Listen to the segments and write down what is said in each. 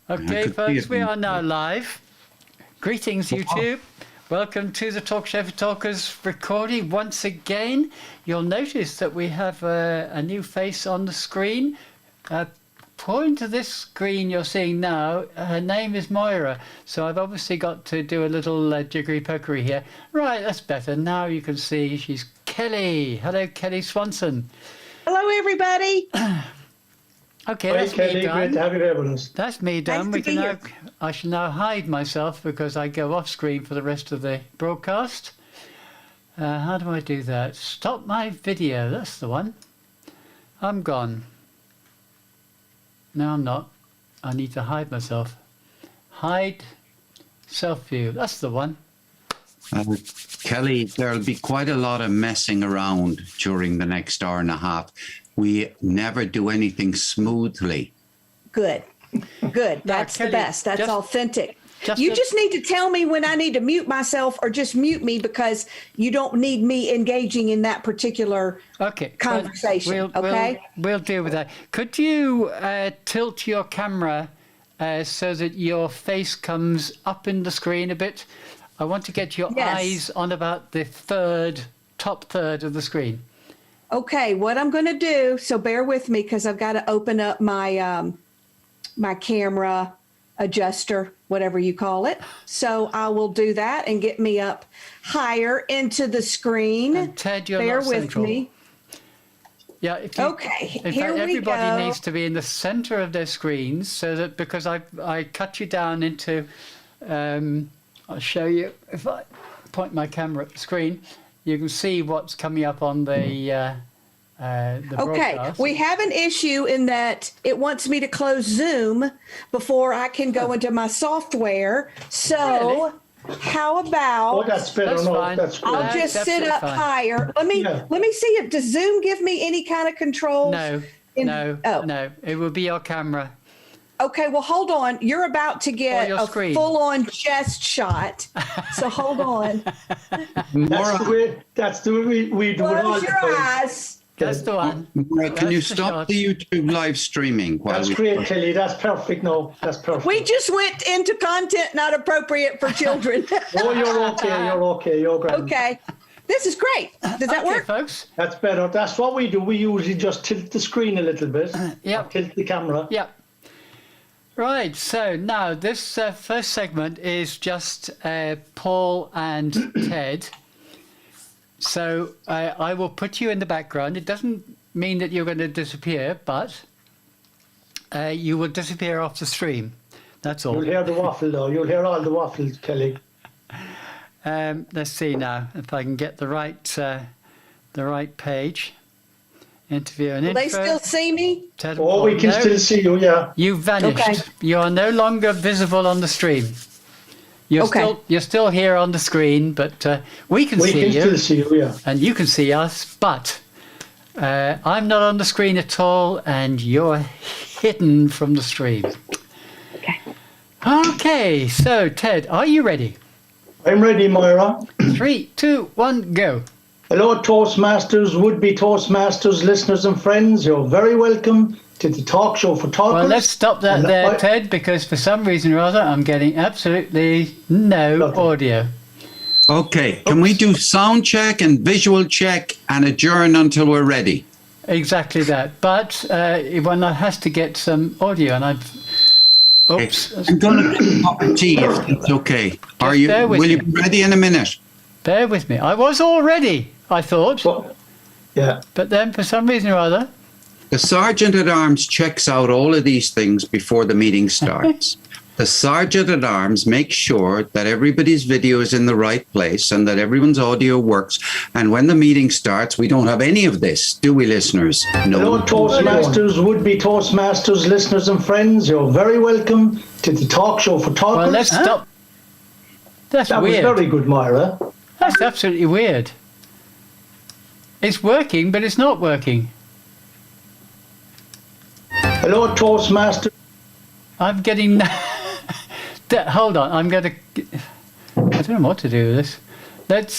Okay, folks, we are now live. Greetings, YouTube. Welcome to the Talk Show for Talkers recording once again. You'll notice that we have a new face on the screen. Point to this screen you're seeing now. Her name is Moira, so I've obviously got to do a little jiggery-pokery here. Right, that's better. Now you can see she's Kelly. Hello, Kelly Swanson. Hello, everybody. Okay, Hi, that's Kelly. me done. Great to have you there with us. That's me done. Nice to be here. I shall now hide myself because I go off screen for the rest of the broadcast. How do I do that? Stop my video. That's the one. I'm gone. No, I'm not. I need to hide myself. Hide self view. That's the one. Kelly, there'll be quite a lot of messing around during the next hour and a half. We never do anything smoothly. Good. Good. That's Kelly, the best. That's authentic. You a- just need to tell me when I need to mute myself or just mute me because you don't need me engaging in that particular conversation. We'll deal with that. Could you tilt your camera so that your face comes up in the screen a bit? I want to get your eyes on about the top third of the screen. Okay, what I'm going to do, so bear with me because I've got to open up my my camera adjuster, whatever you call it. So I will do that and get me up higher into the screen. And Ted, you're bear not with central. Me. Yeah. Okay, in here fact, we everybody go. needs to be in the center of their screens so that because I cut you down into, I'll show you if I point my camera at the screen. You can see what's coming up on the broadcast. We have an issue in that it wants me to close Zoom before I can go into my software. So how about that's better. Fine. That's good. I'll just sit up higher. Let me see if does Zoom give me any kind of controls? No. It will be your camera. Okay, well, hold on. You're about to get a screen. full-on chest shot. So hold on. That's the way we do it all Close the your time. eyes. That's the one. Maura, can you That's the stop shot. the YouTube live streaming? That's great, Kelly. That's perfect. No, that's perfect. We just went into content not appropriate for children. Oh, you're okay. You're okay. You're great. Okay. This is great. Does that work? Folks? That's better. That's what we do. We usually just tilt the screen a little bit. Yep. Tilt the camera. Yep. Right, so now this first segment is just Paul and Ted. So I will put you in the background. It doesn't mean that you're going to disappear, but you will disappear off the stream. That's all. You'll hear the waffle, though. You'll hear all the waffles, Kelly. Let's see now if I can get the right page. Interview and Will info. they still see me? Ted, Oh, we can still see you, yeah. You vanished. Okay. You are no longer visible on the stream. You're still here on the screen, but we can see you. Still see you, yeah. And you can see us, but I'm not on the screen at all, and you're hidden from the stream. Okay. Okay, so Ted, are you ready? I'm ready, Moira. 3, 2, 1, go. Hello, Toastmasters, would-be Toastmasters, listeners and friends. You're very welcome to the Talk Show for Talkers. Well, let's stop that there, Ted, because for some reason or other, I'm getting absolutely no audio. Okay, can we do sound check and visual check and adjourn until we're ready? Exactly that. But one has to get some audio, and I've... Oops. I'm going to make a cup of tea if it's okay. Will you be ready in a minute? Bear with me. I was all ready, I thought. Yeah. But then for some reason or other... The Sergeant-at-Arms checks out all of these things before the meeting starts. The Sergeant-at-Arms makes sure that everybody's video is in the right place and that everyone's audio works. And when the meeting starts, we don't have any of this, do we, listeners? No. Hello, Toastmasters, would-be Toastmasters, listeners and friends. You're very welcome to the Talk Show for Talkers. Well, let's stop. That's that weird. That was very good, Moira. That's absolutely weird. It's working, but it's not working. Hello, Toastmasters. I'm getting... Hold on, I'm going to... I don't know what to do with this. Let's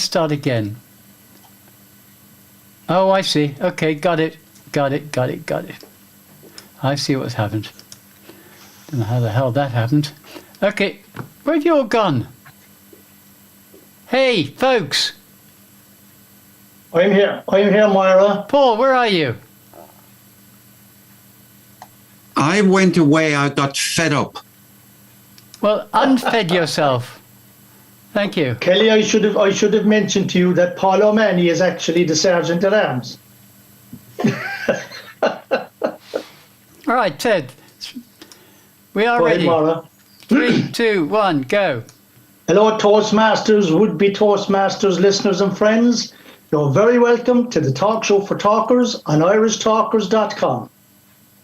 start again. Oh, I see. Okay, got it. I see what's happened. Don't know how the hell that happened. Okay, where'd you all gone? Hey, folks. I'm here, Moira. Paul, where are you? I went away. I got fed up. Well, unfed yourself. Thank you. Kelly, I should have mentioned to you that Paul O'Mahony is actually the Sergeant at Arms. All right, Ted. We are Go ahead, ready. Moira. 3, 2, 1, go. Hello, Toastmasters, would-be Toastmasters listeners and friends. You're very welcome to the Talk Show for Talkers on irishtalkers.com.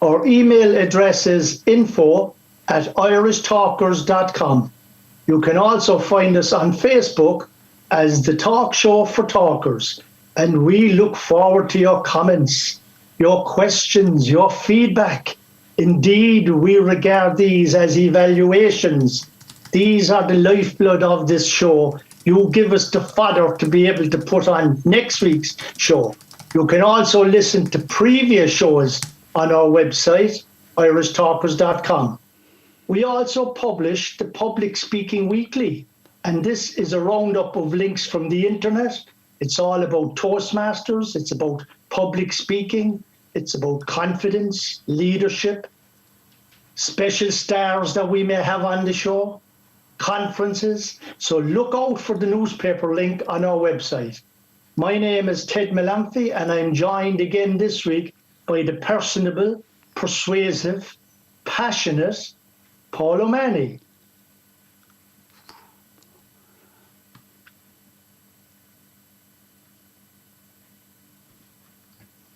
Our email address is info@irishtalkers.com. You can also find us on Facebook as the Talk Show for Talkers, and we look forward to your comments, your questions, your feedback. Indeed, we regard these as evaluations. These are the lifeblood of this show. You give us the fodder to be able to put on next week's show. You can also listen to previous shows on our website, irishtalkers.com. We also publish the Public Speaking Weekly, and this is a roundup of links from the internet. It's all about Toastmasters, it's about public speaking, it's about confidence, leadership, special stars that we may have on the show, conferences. So look out for the newspaper link on our website. My name is Ted Malamphy, and I'm joined again this week by the personable, persuasive, passionate Paul O'Mahony.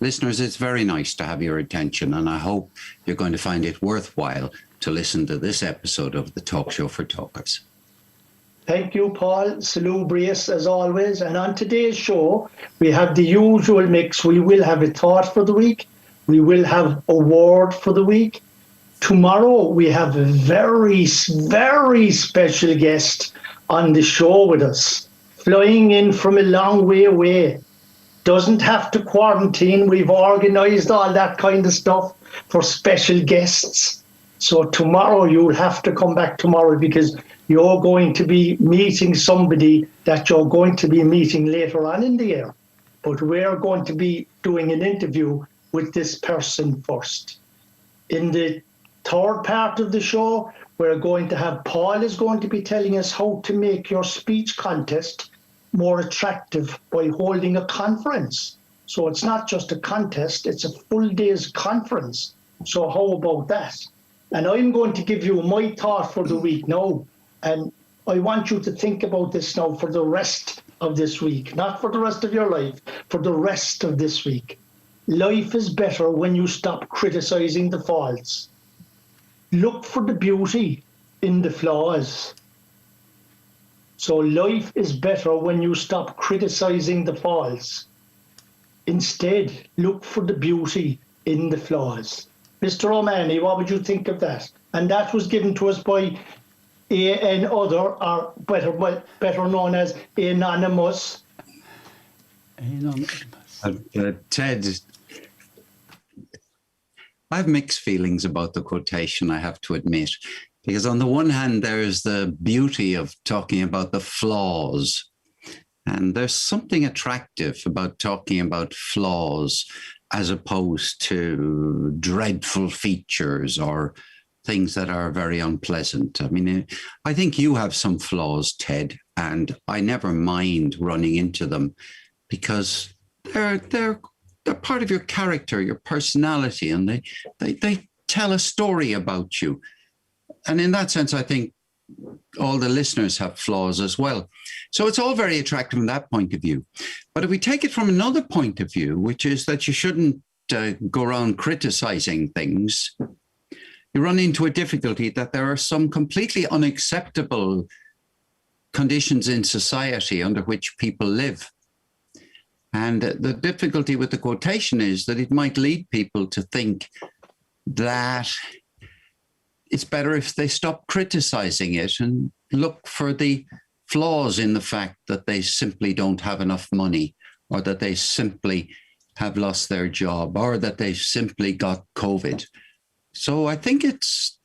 Listeners, it's very nice to have your attention, and I hope you're going to find it worthwhile to listen to this episode of the Talk Show for Talkers. Thank you, Paul. Salubrious as always. And on today's show, we have the usual mix. We will have a thought for the week. We will have a word for the week. Tomorrow, we have a very, very special guest on the show with us, flying in from a long way away. Doesn't have to quarantine. We've organised all that kind of stuff for special guests. So tomorrow, you'll have to come back tomorrow because you're going to be meeting somebody that you're going to be meeting later on in the year. But we're going to be doing an interview with this person first. In the third part of the show, we're going to have Paul is going to be telling us how to make your speech contest more attractive by holding a conference. So it's not just a contest, it's a full day's conference. So how about that? And I'm going to give you my thought for the week now. And I want you to think about this now for the rest of this week, not for the rest of your life, for the rest of this week. Life is better when you stop criticizing the faults. Look for the beauty in the flaws. So life is better when you stop criticizing the faults. Instead, look for the beauty in the flaws. Mr. O'Mahony, what would you think of that? And that was given to us by another, or better known as Anonymous. Ted, I have mixed feelings about the quotation, I have to admit, because on the one hand, there's the beauty of talking about the flaws, and there's something attractive about talking about flaws as opposed to dreadful features or things that are very unpleasant. I mean, I think you have some flaws, Ted, and I never mind running into them because they're part of your character, your personality, and they tell a story about you. And in that sense, I think all the listeners have flaws as well. So it's all very attractive from that point of view. But if we take it from another point of view, which is that you shouldn't go around criticizing things, you run into a difficulty that there are some completely unacceptable conditions in society under which people live. And the difficulty with the quotation is that it might lead people to think that it's better if they stop criticizing it and look for the flaws in the fact that they simply don't have enough money, or that they simply have lost their job, or that they simply got COVID. So I think it's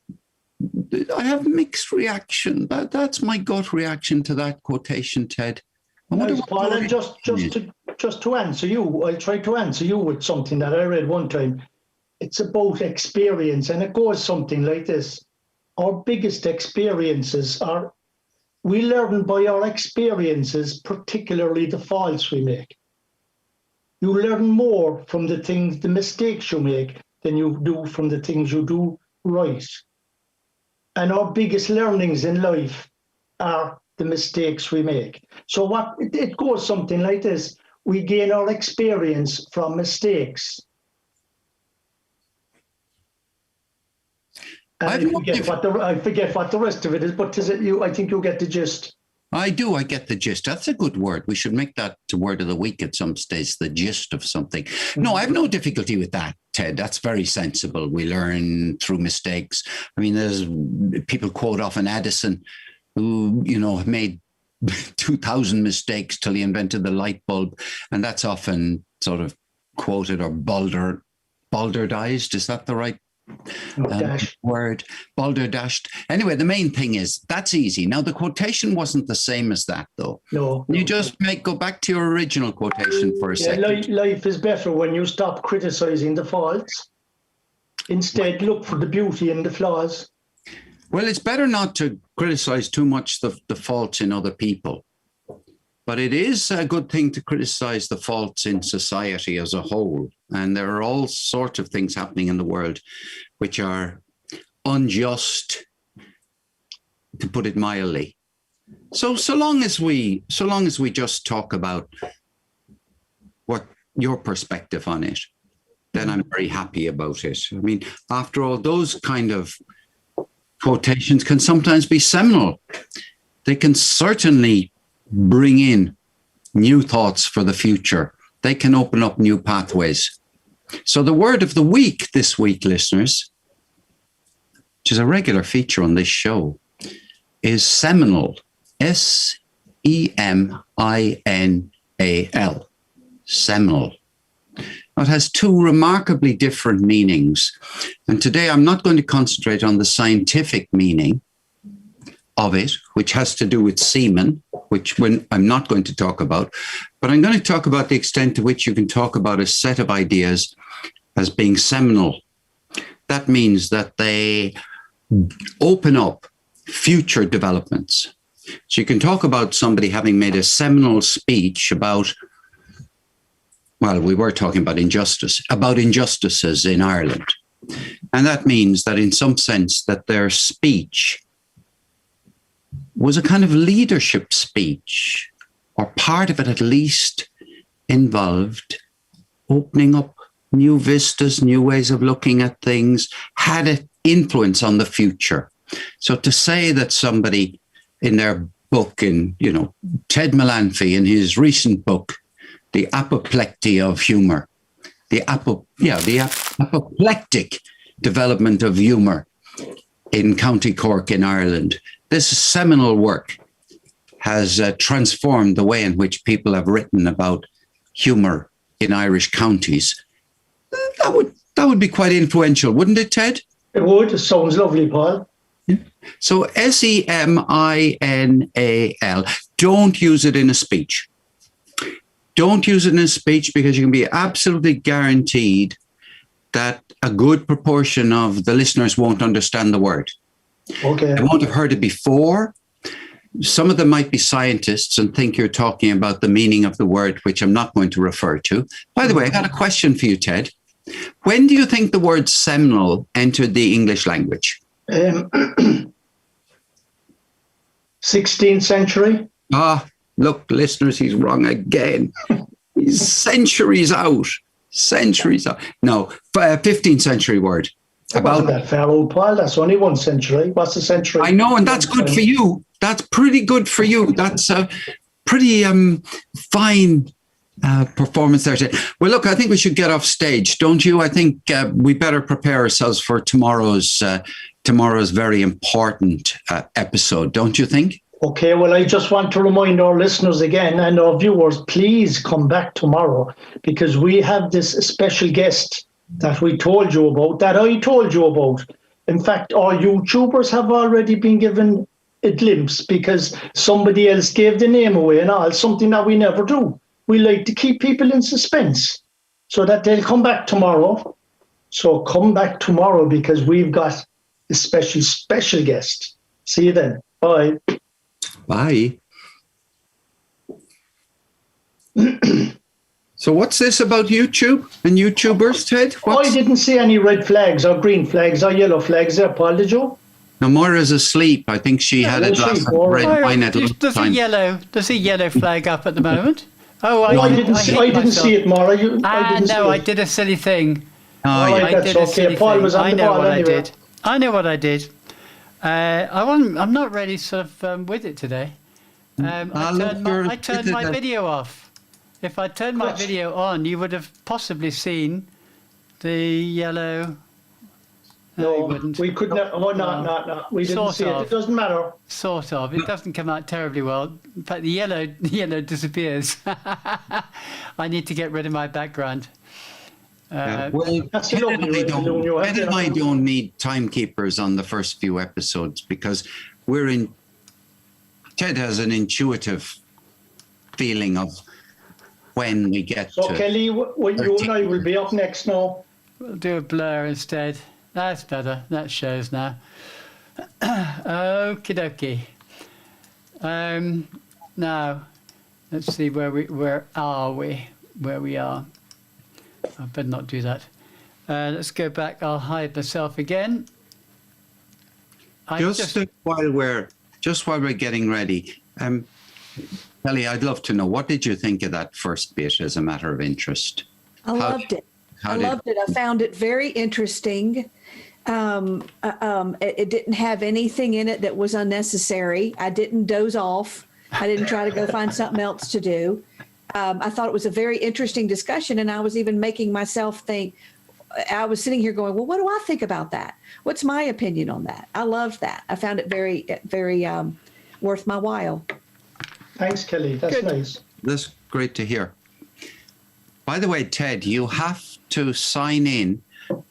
I have mixed reaction. That's my gut reaction to that quotation, Ted. I wonder Nice, what Paul, your and reaction is. just to answer you, I'll try to answer you with something that I read one time. It's about experience, and it goes something like this. Our biggest experiences are, we learn by our experiences, particularly the faults we make. You learn more from the mistakes you make than you do from the things you do right. And our biggest learnings in life are the mistakes we make. So what it goes something like this. We gain our experience from mistakes. And I forget what the rest of it is, but is it you? I think you'll get the gist. I do. I get the gist. That's a good word. We should make that the word of the week at some stage, the gist of something. No, I have no difficulty with that, Ted. That's very sensible. We learn through mistakes. I mean, there's people quote often Edison, who, made 2,000 mistakes till he invented the light bulb. And that's often sort of quoted or balderdized. Is that the right word? Balderdashed. Anyway, the main thing is that's easy. Now, the quotation wasn't the same as that, though. No. You just go back to your original quotation for a second. Life is better when you stop criticizing the faults. Instead, look for the beauty in the flaws. Well, it's better not to criticize too much the faults in other people. But it is a good thing to criticize the faults in society as a whole. And there are all sorts of things happening in the world which are unjust, to put it mildly. So long as we just talk about what your perspective on it, then I'm very happy about it. I mean, after all, those kind of quotations can sometimes be seminal. They can certainly bring in new thoughts for the future. They can open up new pathways. So the word of the week this week, listeners, which is a regular feature on this show, is seminal. S-E-M-I-N-A-L. Seminal. Now, it has two remarkably different meanings. And today I'm not going to concentrate on the scientific meaning of it, which has to do with semen, which I'm not going to talk about, but I'm going to talk about the extent to which you can talk about a set of ideas as being seminal. That means that they open up future developments. So you can talk about somebody having made a seminal speech about, well, we were talking about injustices in Ireland. And that means that in some sense that their speech was a kind of leadership speech, or part of it at least involved opening up new vistas, new ways of looking at things, had an influence on the future. So to say that somebody in their book, Ted Melanphy in his recent book, The Apoplexy of Humor, the apoplectic development of humor in County Cork in Ireland, this seminal work has transformed the way in which people have written about humor in Irish counties. That would be quite influential, wouldn't it, Ted? It would. It sounds lovely, Paul. Yeah. So seminal. Don't use it in a speech. Don't use it in a speech, because you can be absolutely guaranteed that a good proportion of the listeners won't understand the word. Okay. They won't have heard it before. Some of them might be scientists and think you're talking about the meaning of the word, which I'm not going to refer to. By the way, I got a question for you, Ted. When do you think the word seminal entered the English language? 16th century. Look, listeners, he's wrong again. He's centuries out. No, 15th century word. About that far old, Paul. That's only 1 century. What's a century? I know, and that's good for you. That's pretty good for you. That's a pretty fine performance there. Well, look, I think we should get off stage, don't you? I think we better prepare ourselves for tomorrow's very important episode, don't you think? Okay, well, I just want to remind our listeners again and our viewers, please come back tomorrow, because we have this special guest that I told you about, In fact, our YouTubers have already been given a glimpse because somebody else gave the name away and all, something that we never do. We like to keep people in suspense so that they'll come back tomorrow. So come back tomorrow because we've got a special guest. See you then. Bye. Bye. So what's this about YouTube and YouTubers, Ted? I didn't see any red flags or green flags or yellow flags there, Paul, did you? Now, Moira's asleep. I think she had a glass of red wine at There's a yellow flag up at the moment. Oh, I didn't see it, Maura. I did a silly thing. Oh, yeah. Right, that's okay. Paul was on the ball anyway. I know what I did. I'm not really sort of with it today. I turned my video off. If I turned my video on, you would have possibly seen the yellow. No, you wouldn't. we could not. Oh, no. We didn't see it. It doesn't matter. Sort of. It doesn't come out terribly well. In fact, the yellow disappears. I need to get rid of my background. Well, Ted and I don't need timekeepers on the first few episodes because Ted has an intuitive feeling of when we get to... So, Kelly, you and I will be up next now. We'll do a blur instead. That's better. That shows now. Okie dokie. Now, let's see where we are. I better not do that. Let's go back. I'll hide myself again. While we're getting ready, Kelly, I'd love to know, what did you think of that first bit as a matter of interest? I loved it. I found it very interesting. It didn't have anything in it that was unnecessary. I didn't doze off. I didn't try to go find something else to do. I thought it was a very interesting discussion, and I was even making myself think. I was sitting here going, well, what do I think about that? What's my opinion on that? I loved that. I found it very, very worth my while. Thanks, Kelly. That's Good. Nice. That's great to hear. By the way, Ted, you have to sign in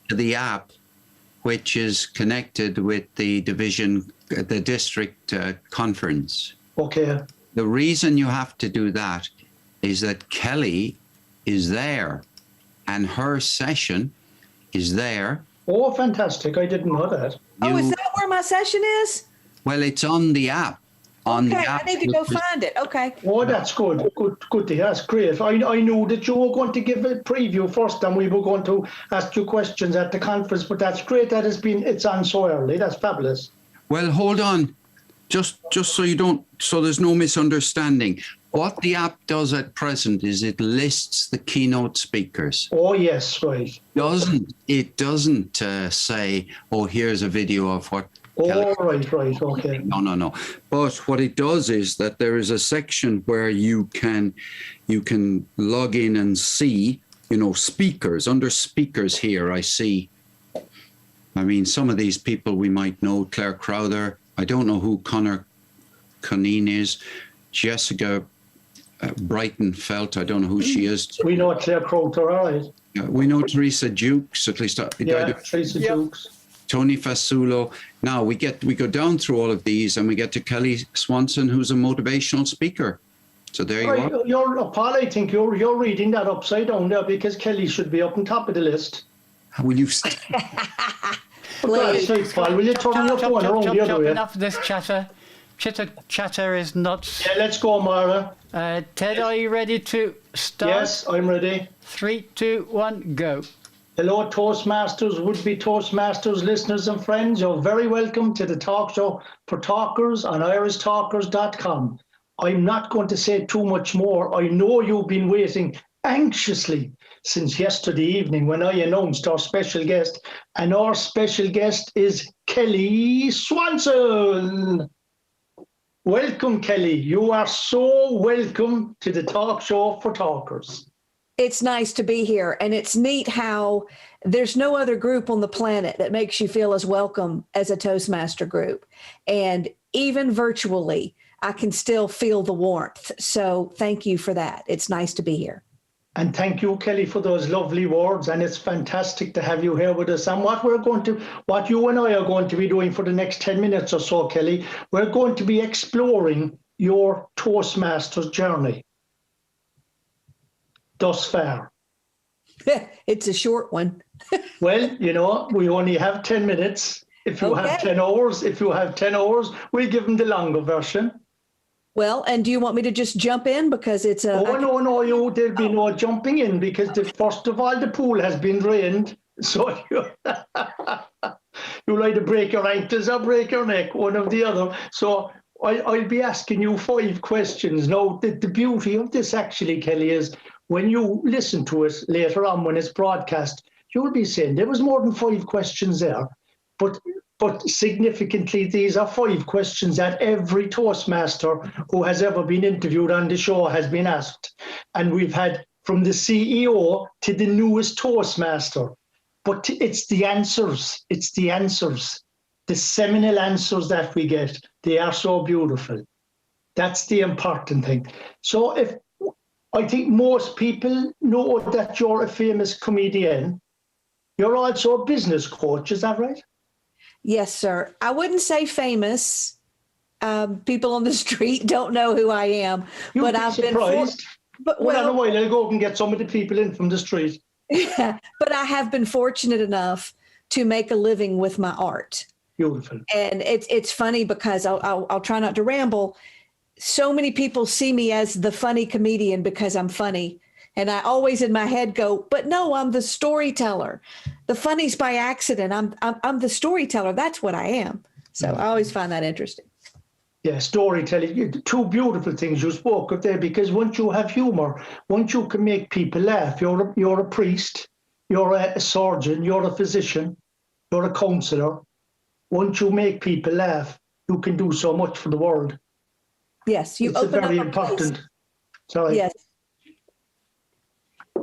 to the app which is connected with the district conference. Okay. The reason you have to do that is that Kelly is there and her session is there. Oh, fantastic. I didn't know that. Is that where my session is? Well, it's on the app. Okay, I need to go find it. Okay. Oh, that's good. Good to hear. That's great. I knew that you were going to give a preview first and we were going to ask you questions at the conference, but that's great that it's on so early. That's fabulous. Well, hold on. Just so there's no misunderstanding. What the app does at present is it lists the keynote speakers. Oh, yes, right. It doesn't say, oh, here's a video of what. Oh, right, okay. No. But what it does is that there is a section where you can log in and see, speakers. Under speakers here, I see. I mean, some of these people we might know. Claire Crowther. I don't know who Connor Coneen is. Jessica Brighton Felt. I don't know who she is. We know Claire Crowther, all right. We know Teresa Jukes, at least. Teresa Jukes. Tony Fasulo. Now we go down through all of these and we get to Kelly Swanson, who's a motivational speaker. So there you are. Paul, I think you're reading that upside down there because Kelly should be up on top of the list. Will you? Please, Paul, will you turn your phone around the other way? Enough of this chatter. Chatter is not... Yeah, let's go, Mara. Ted, are you ready to start? Yes, I'm ready. 3, 2, 1, go. Hello, Toastmasters, would-be Toastmasters listeners and friends. You're very welcome to the talk show for talkers on irishtalkers.com. I'm not going to say too much more. I know you've been waiting anxiously since yesterday evening when I announced our special guest, and our special guest is Kelly Swanson. Welcome, Kelly. You are so welcome to the talk show for talkers. It's nice to be here. And it's neat how there's no other group on the planet that makes you feel as welcome as a Toastmaster group. And even virtually, I can still feel the warmth. So thank you for that. It's nice to be here. And thank you, Kelly, for those lovely words. And it's fantastic to have you here with us. And what you and I are going to be doing for the next 10 minutes or so, Kelly, we're going to be exploring your Toastmasters journey thus far. It's a short one. Well, we only have 10 minutes. If you have 10 hours, we'll give them the longer version. Well, and do you want me to just jump in because it's a? No, there'll be no jumping in because first of all, the pool has been drained. So you'll either break your ankles or break your neck, one or the other. So I'll be asking you 5 questions. Now, the beauty of this actually, Kelly, is when you listen to it later on when it's broadcast, you'll be saying there was more than 5 questions there. But significantly, these are 5 questions that every Toastmaster who has ever been interviewed on the show has been asked. And we've had from the CEO to the newest Toastmaster. But it's the answers. The seminal answers that we get. They are so beautiful. That's the important thing. So I think most people know that you're a famous comedian. You're also a business coach, is that right? Yes, sir. I wouldn't say famous. People on the street don't know who I am. You'd be surprised. On a while, I'll go and get some of the people in from the street. But I have been fortunate enough to make a living with my art. Beautiful. And it's funny because I'll try not to ramble. So many people see me as the funny comedian because I'm funny. And I always in my head go, but no, I'm the storyteller. The funny's by accident. I'm the storyteller. That's what I am. So I always find that interesting. Yeah, storytelling. 2 beautiful things you spoke of there, because once you have humor, once you can make people laugh, you're a priest, you're a surgeon, you're a physician, you're a counselor. Once you make people laugh, you can do so much for the world. Yes, it's open very up important. Place. Sorry. Yes.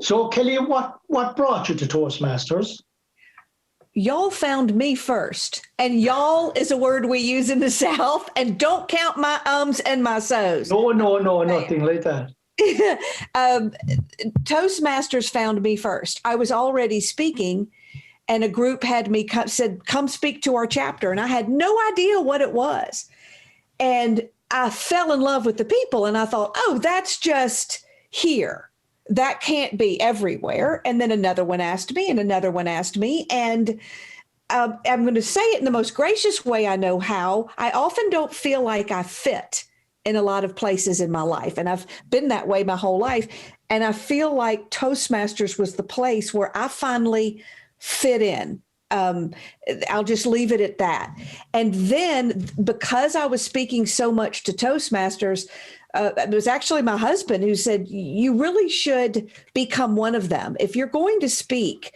So, Kelly, what brought you to Toastmasters? Y'all found me first. And y'all is a word we use in the South. And don't count my ums and my so's. No, nothing like that. Toastmasters found me first. I was already speaking, and a group had me said, come speak to our chapter. And I had no idea what it was. And I fell in love with the people. And I thought, oh, that's just here. That can't be everywhere. And then another one asked me and another one asked me. And I'm going to say it in the most gracious way I know how. I often don't feel like I fit in a lot of places in my life. And I've been that way my whole life. And I feel like Toastmasters was the place where I finally fit in. I'll just leave it at that. And then because I was speaking so much to Toastmasters, it was actually my husband who said, you really should become one of them. If you're going to speak,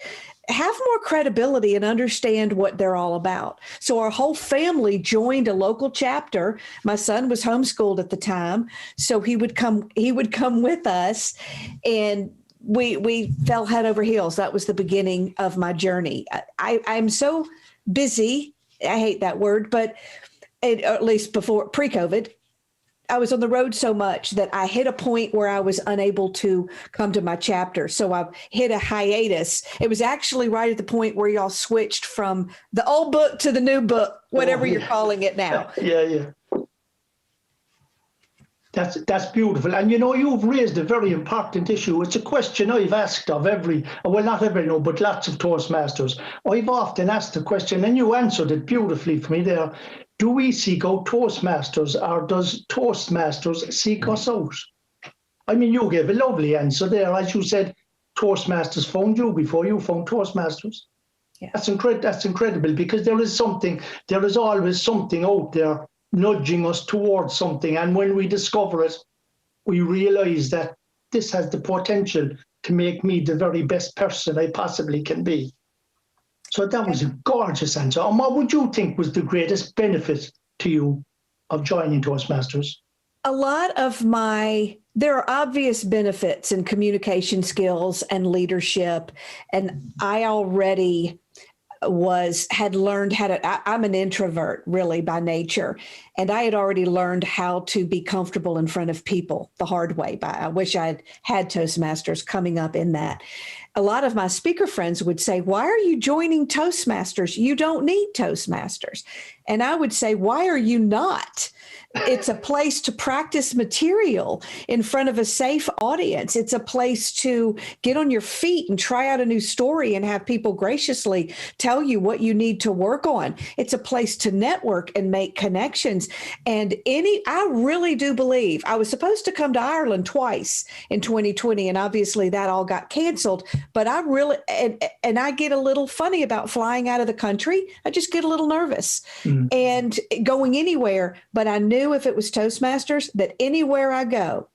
have more credibility and understand what they're all about. So our whole family joined a local chapter. My son was homeschooled at the time, so he would come with us, and we fell head over heels. That was the beginning of my journey. I'm so busy. I hate that word, but at least before pre-COVID, I was on the road so much that I hit a point where I was unable to come to my chapter. So I hit a hiatus. It was actually right at the point where y'all switched from the old book to the new book, whatever you're calling it now. Yeah. That's beautiful. And you've raised a very important issue. It's a question I've asked of not every, but lots of Toastmasters. I've often asked the question, and you answered it beautifully for me there. Do we seek out Toastmasters, or does Toastmasters seek us out? I mean, you gave a lovely answer there. As you said, Toastmasters found you before you found Toastmasters. Yeah. That's incredible, because there is always something out there nudging us towards something. And when we discover it, we realize that this has the potential to make me the very best person I possibly can be. So that was a gorgeous answer. And what would you think was the greatest benefit to you of joining Toastmasters? There are obvious benefits in communication skills and leadership. And I already had learned how to, I'm an introvert really by nature. And I had already learned how to be comfortable in front of people the hard way. I wish I had Toastmasters coming up in that. A lot of my speaker friends would say, why are you joining Toastmasters? You don't need Toastmasters. And I would say, why are you not? It's a place to practice material in front of a safe audience. It's a place to get on your feet and try out a new story and have people graciously tell you what you need to work on. It's a place to network and make connections. And I really do believe I was supposed to come to Ireland twice in 2020, and obviously that all got canceled. But I really, and I get a little funny about flying out of the country. I just get a little nervous and going anywhere. But I knew if it was Toastmasters that anywhere I go,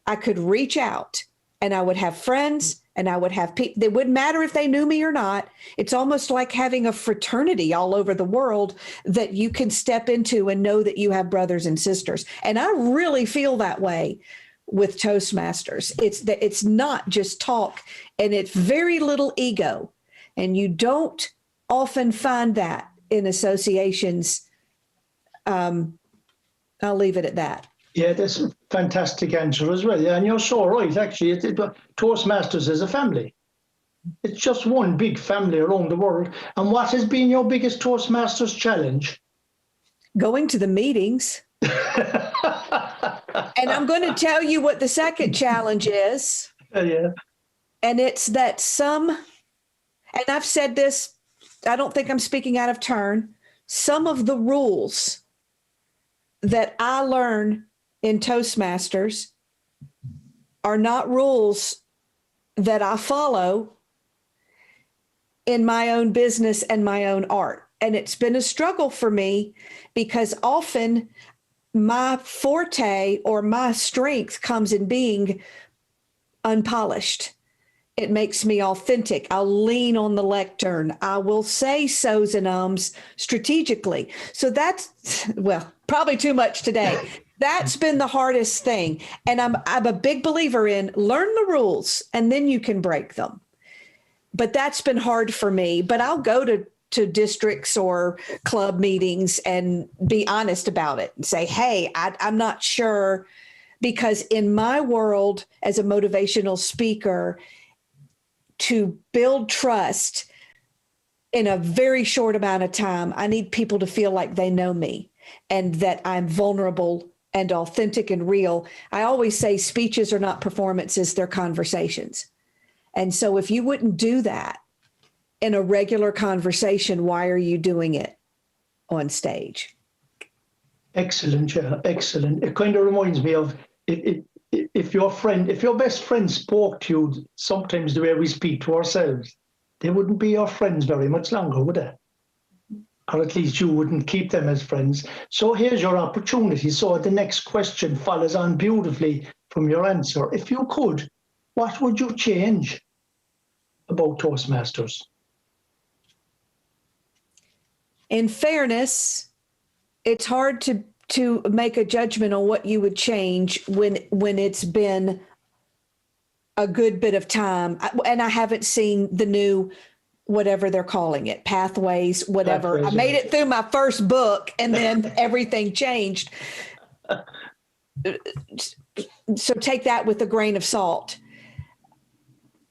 I could reach out and I would have friends and I would have people. It wouldn't matter if they knew me or not. It's almost like having a fraternity all over the world that you can step into and know that you have brothers and sisters. And I really feel that way with Toastmasters. It's not just talk, and it's very little ego. And you don't often find that in associations. I'll leave it at that. Yeah, that's a fantastic answer as well. Yeah, and you're so right, actually. Toastmasters is a family. It's just one big family around the world. And what has been your biggest Toastmasters challenge? Going to the meetings. And I'm going to tell you what the second challenge is. Yeah. And it's that and I've said this, I don't think I'm speaking out of turn, some of the rules that I learn in Toastmasters are not rules that I follow in my own business and my own art. And it's been a struggle for me because often my forte or my strength comes in being unpolished. It makes me authentic. I'll lean on the lectern. I will say so's and ums strategically. So that's, well, probably too much today. That's been the hardest thing. And I'm a big believer in learn the rules and then you can break them. But that's been hard for me. But I'll go to districts or club meetings and be honest about it and say, hey, I'm not sure. Because in my world as a motivational speaker, to build trust in a very short amount of time, I need people to feel like they know me and that I'm vulnerable and authentic and real. I always say speeches are not performances, they're conversations. And so if you wouldn't do that in a regular conversation, why are you doing it on stage? Excellent, yeah, excellent. It kind of reminds me of if your best friend spoke to you sometimes the way we speak to ourselves, they wouldn't be your friends very much longer, would they? Or at least you wouldn't keep them as friends. So here's your opportunity. So the next question follows on beautifully from your answer. If you could, what would you change about Toastmasters? In fairness, it's hard to make a judgment on what you would change when it's been a good bit of time. And I haven't seen the new, whatever they're calling it, pathways, whatever. I made it through my first book and then everything changed. So take that with a grain of salt.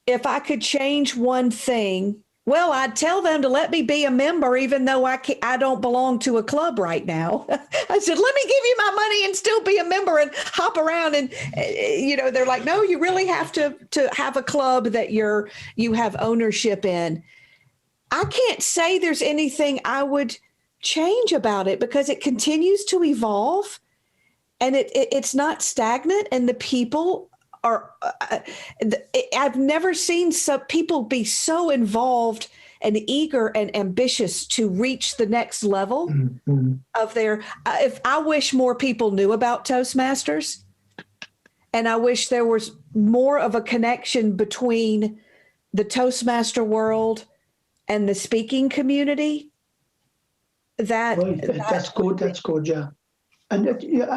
If I could change one thing, well, I'd tell them to let me be a member, even though I don't belong to a club right now. I said, let me give you my money and still be a member and hop around. And, they're like, no, you really have to have a club that you have ownership in. I can't say there's anything I would change about it because it continues to evolve and it's not stagnant, and the people are, I've never seen some people be so involved and eager and ambitious to reach the next level of their, if I wish more people knew about Toastmasters, and I wish there was more of a connection between the Toastmaster world and the speaking community. Right. That's good. Yeah. And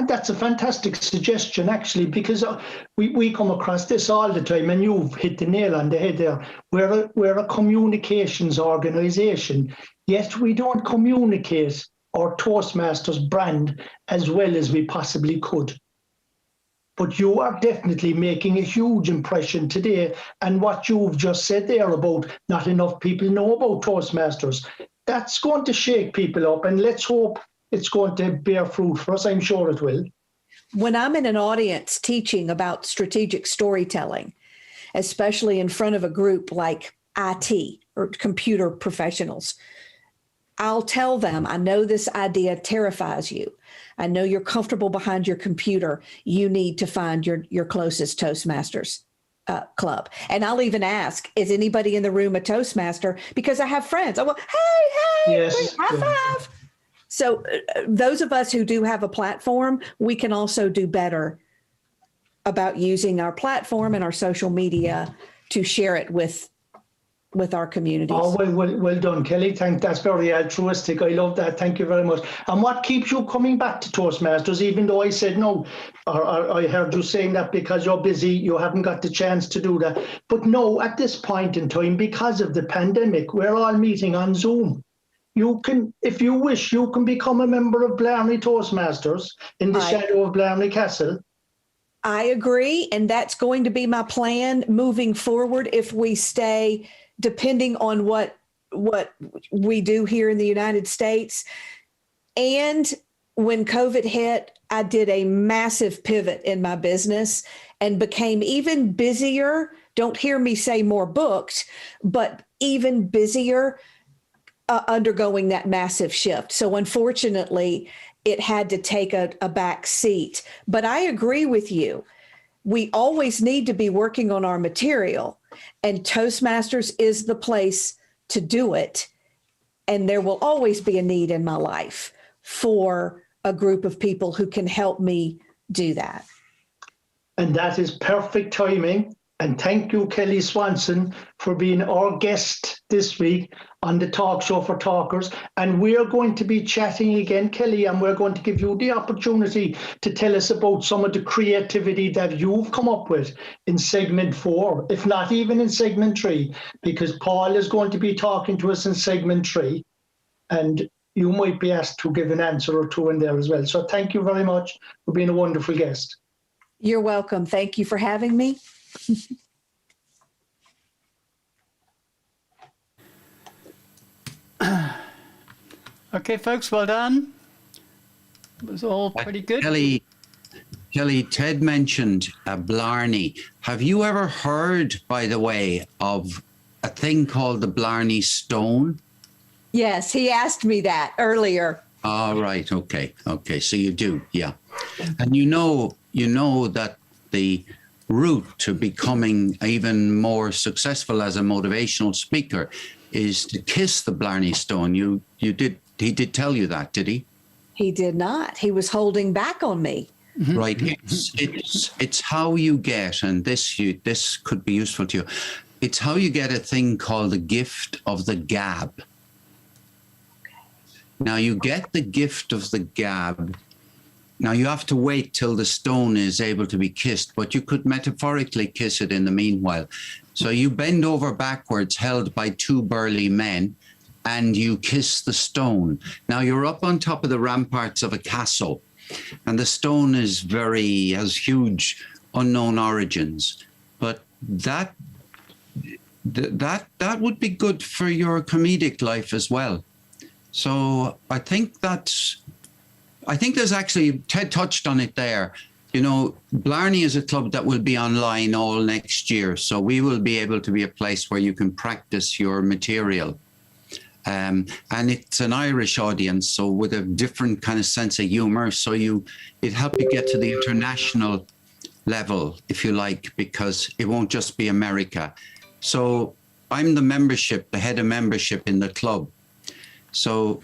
that's a fantastic suggestion, actually, because we come across this all the time, and you've hit the nail on the head there. We're a communications organisation, yet we don't communicate our Toastmasters brand as well as we possibly could. But you are definitely making a huge impression today, and what you've just said there about not enough people know about Toastmasters, that's going to shake people up, and let's hope it's going to bear fruit for us. I'm sure it will. When I'm in an audience teaching about strategic storytelling, especially in front of a group like IT or computer professionals, I'll tell them, I know this idea terrifies you. I know you're comfortable behind your computer. You need to find your closest Toastmasters club. And I'll even ask, is anybody in the room a Toastmaster? Because I have friends. I go, hey, Yes. high five. So those of us who do have a platform, we can also do better about using our platform and our social media to share it with our communities. Oh, well done, Kelly. That's very altruistic. I love that. Thank you very much. And what keeps you coming back to Toastmasters, even though I said no, or I heard you saying that because you're busy, you haven't got the chance to do that. But no, at this point in time, because of the pandemic, we're all meeting on Zoom. You can, if you wish, you can become a member of Blarney Toastmasters in the shadow of Blarney Castle. I agree. And that's going to be my plan moving forward if we stay, depending on what we do here in the United States. And when COVID hit, I did a massive pivot in my business and became even busier. Don't hear me say more booked, but even busier. Undergoing that massive shift. So unfortunately, it had to take a back seat. But I agree with you. We always need to be working on our material, and Toastmasters is the place to do it. And there will always be a need in my life for a group of people who can help me do that. And that is perfect timing. And thank you, Kelly Swanson, for being our guest this week on the Talk Show for Talkers. And we're going to be chatting again, Kelly, and we're going to give you the opportunity to tell us about some of the creativity that you've come up with in segment 4, if not even in segment 3, because Paul is going to be talking to us in segment 3. And you might be asked to give an answer or two in there as well. So thank you very much for being a wonderful guest. You're welcome. Thank you for having me. Okay, folks, well done. It was all pretty good. Kelly, Ted mentioned Blarney. Have you ever heard, by the way, of a thing called the Blarney Stone? Yes, he asked me that earlier. All right. Okay. So you do. Yeah. And you know that the route to becoming even more successful as a motivational speaker is to kiss the Blarney Stone. He did tell you that, did he? He did not. He was holding back on me. Right. It's how you get, and this could be useful to you. It's how you get a thing called the gift of the gab. Now you get the gift of the gab. Now you have to wait till the stone is able to be kissed, but you could metaphorically kiss it in the meanwhile. So you bend over backwards, held by 2 burly men, and you kiss the stone. Now you're up on top of the ramparts of a castle, and the stone has huge unknown origins. But that would be good for your comedic life as well. So I think there's actually, Ted touched on it there. You know, Blarney is a club that will be online all next year. So we will be able to be a place where you can practice your material. And it's an Irish audience, so with a different kind of sense of humor. So it helps you get to the international level, if you like, because it won't just be America. So I'm the head of membership in the club. So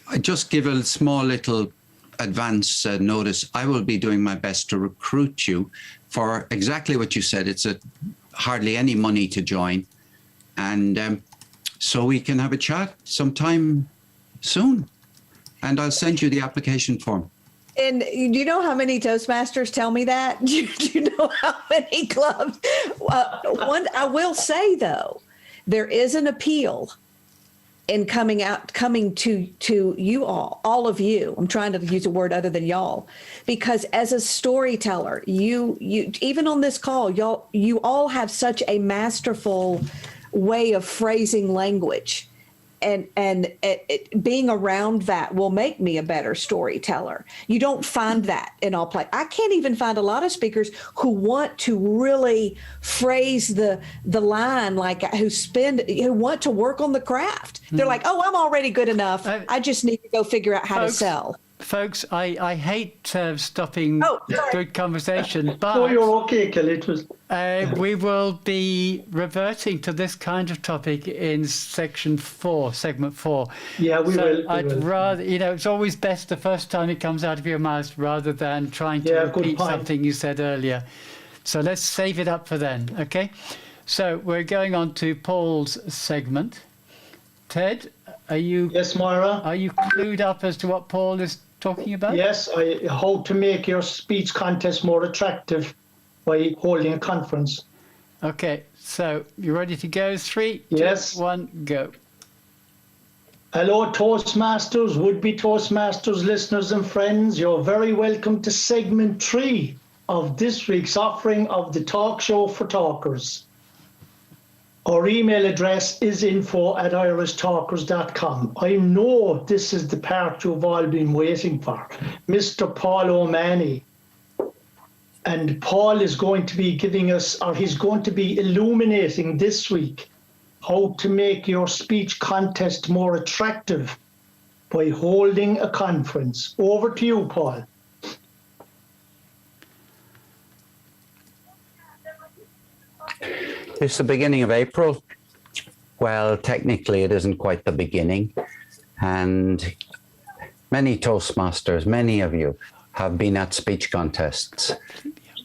I just give a small little advance notice. I will be doing my best to recruit you for exactly what you said. It's hardly any money to join. And so we can have a chat sometime soon. And I'll send you the application form. And do you know how many Toastmasters tell me that? Do you know how many clubs? One, I will say though, there is an appeal in coming to you all of you. I'm trying to use a word other than y'all, because as a storyteller, you even on this call, you all have such a masterful way of phrasing language. And being around that will make me a better storyteller. You don't find that in all play. I can't even find a lot of speakers who want to really phrase the line, like who want to work on the craft. They're like, oh, I'm already good enough. I just need to go figure out how to sell. Folks, I hate stopping good conversation, but No, you're okay, Kelly. It was. we will be reverting to this kind of topic in segment 4. Yeah, we will. I'd rather, it's always best the first time it comes out of your mouth rather than trying to repeat something you said earlier. So let's save it up for then, okay? So we're going on to Paul's segment. Ted, Yes, Moira? Are you clued up as to what Paul is talking about? Yes, how to make your speech contest more attractive by holding a conference. Okay, so you ready to go? 3, Yes. 2, 1, go. Hello, Toastmasters, would-be Toastmasters listeners and friends. You're very welcome to segment 3 of this week's offering of the Talk Show for Talkers. Our email address is info@irishtalkers.com. I know this is the part you've all been waiting for. Mr. Paul O'Mahony. And Paul is going to be giving us, or he's going to be illuminating this week, how to make your speech contest more attractive by holding a conference. Over to you, Paul. It's the beginning of April. Well, technically, it isn't quite the beginning. And many Toastmasters, many of you, have been at speech contests.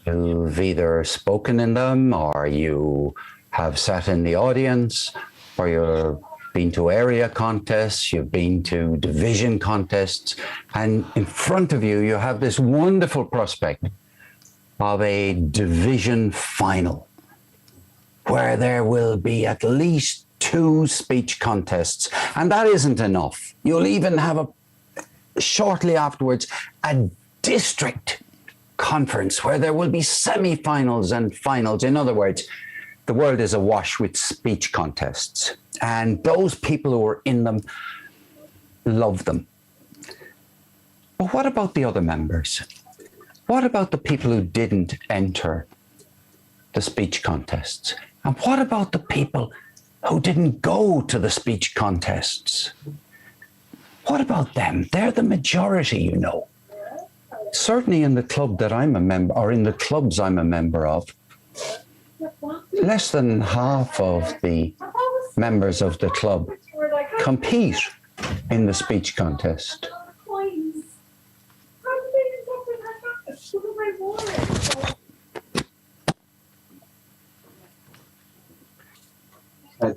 You've either spoken in them, or you have sat in the audience, or you've been to area contests, you've been to division contests, and in front of you, you have this wonderful prospect of a division final, where there will be at least 2 speech contests. And that isn't enough. You'll even have shortly afterwards, a district conference where there will be semi-finals and finals. In other words, the world is awash with speech contests. And those people who are in them love them. But what about the other members? What about the people who didn't enter the speech contests? And what about the people who didn't go to the speech contests? What about them? They're the majority, Certainly in the club that I'm a member, or in the clubs I'm a member of, less than half of the members of the club compete in the speech contest.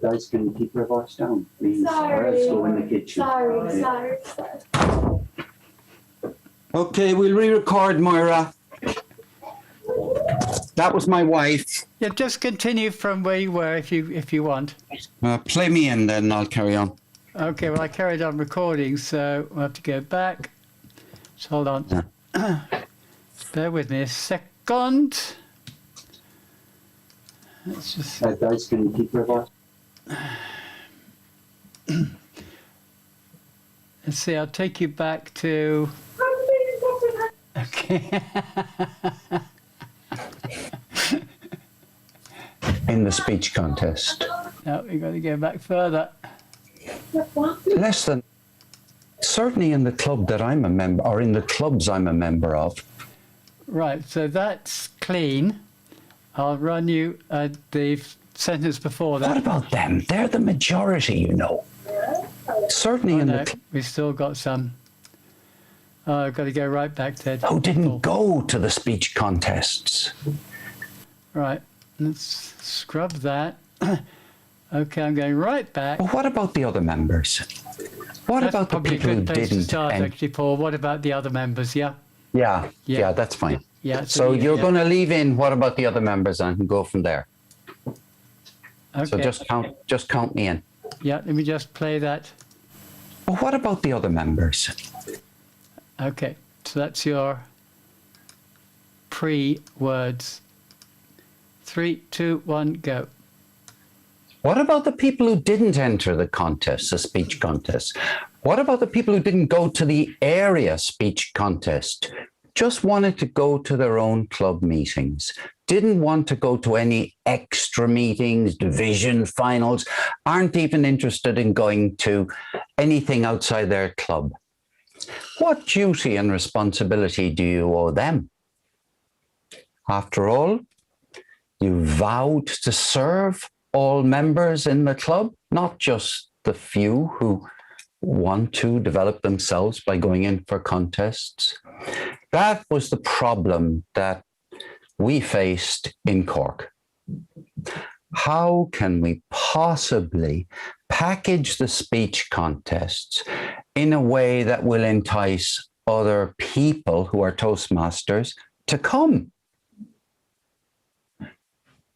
Guys, can you keep your voice down, please? Or else go in the kitchen. Sorry. Okay, we'll re-record, Moira. That was my wife. Yeah, just continue from where you were if you want. Play me in, then I'll carry on. Okay, well, I carried on recording, so we'll have to go back. So hold on. Yeah. Bear with me a second. Let's just... Guys, can you keep your voice? Let's see, I'll take you back to... Okay. In the speech contest. No, we've got to go back further. Less than... Certainly in the club that I'm a member, or in the clubs I'm a member of. Right, so that's clean. I'll run you the sentence before that. What about them? They're the majority, Certainly in the... We've still got some. I've got to go right back, Ted. Who didn't go to the speech contests. Right, let's scrub that. Okay, I'm going right back. Well, what about the other members? What That's about the probably people a who good place to didn't? start, actually, Paul. What about the other members, yeah? Yeah, that's fine. Yeah. So you're going to leave in what about the other members and go from there. Okay. So just count me in. Yeah. Let me just play that. But what about the other members? Okay. So that's your pre-words. 3, 2, 1, go. What about the people who didn't enter the contest, the speech contest? What about the people who didn't go to the area speech contest? Just wanted to go to their own club meetings, didn't want to go to any extra meetings, division finals, aren't even interested in going to anything outside their club. What duty and responsibility do you owe them? After all, you vowed to serve all members in the club, not just the few who want to develop themselves by going in for contests. That was the problem that we faced in Cork. How can we possibly package the speech contests in a way that will entice other people who are Toastmasters to come?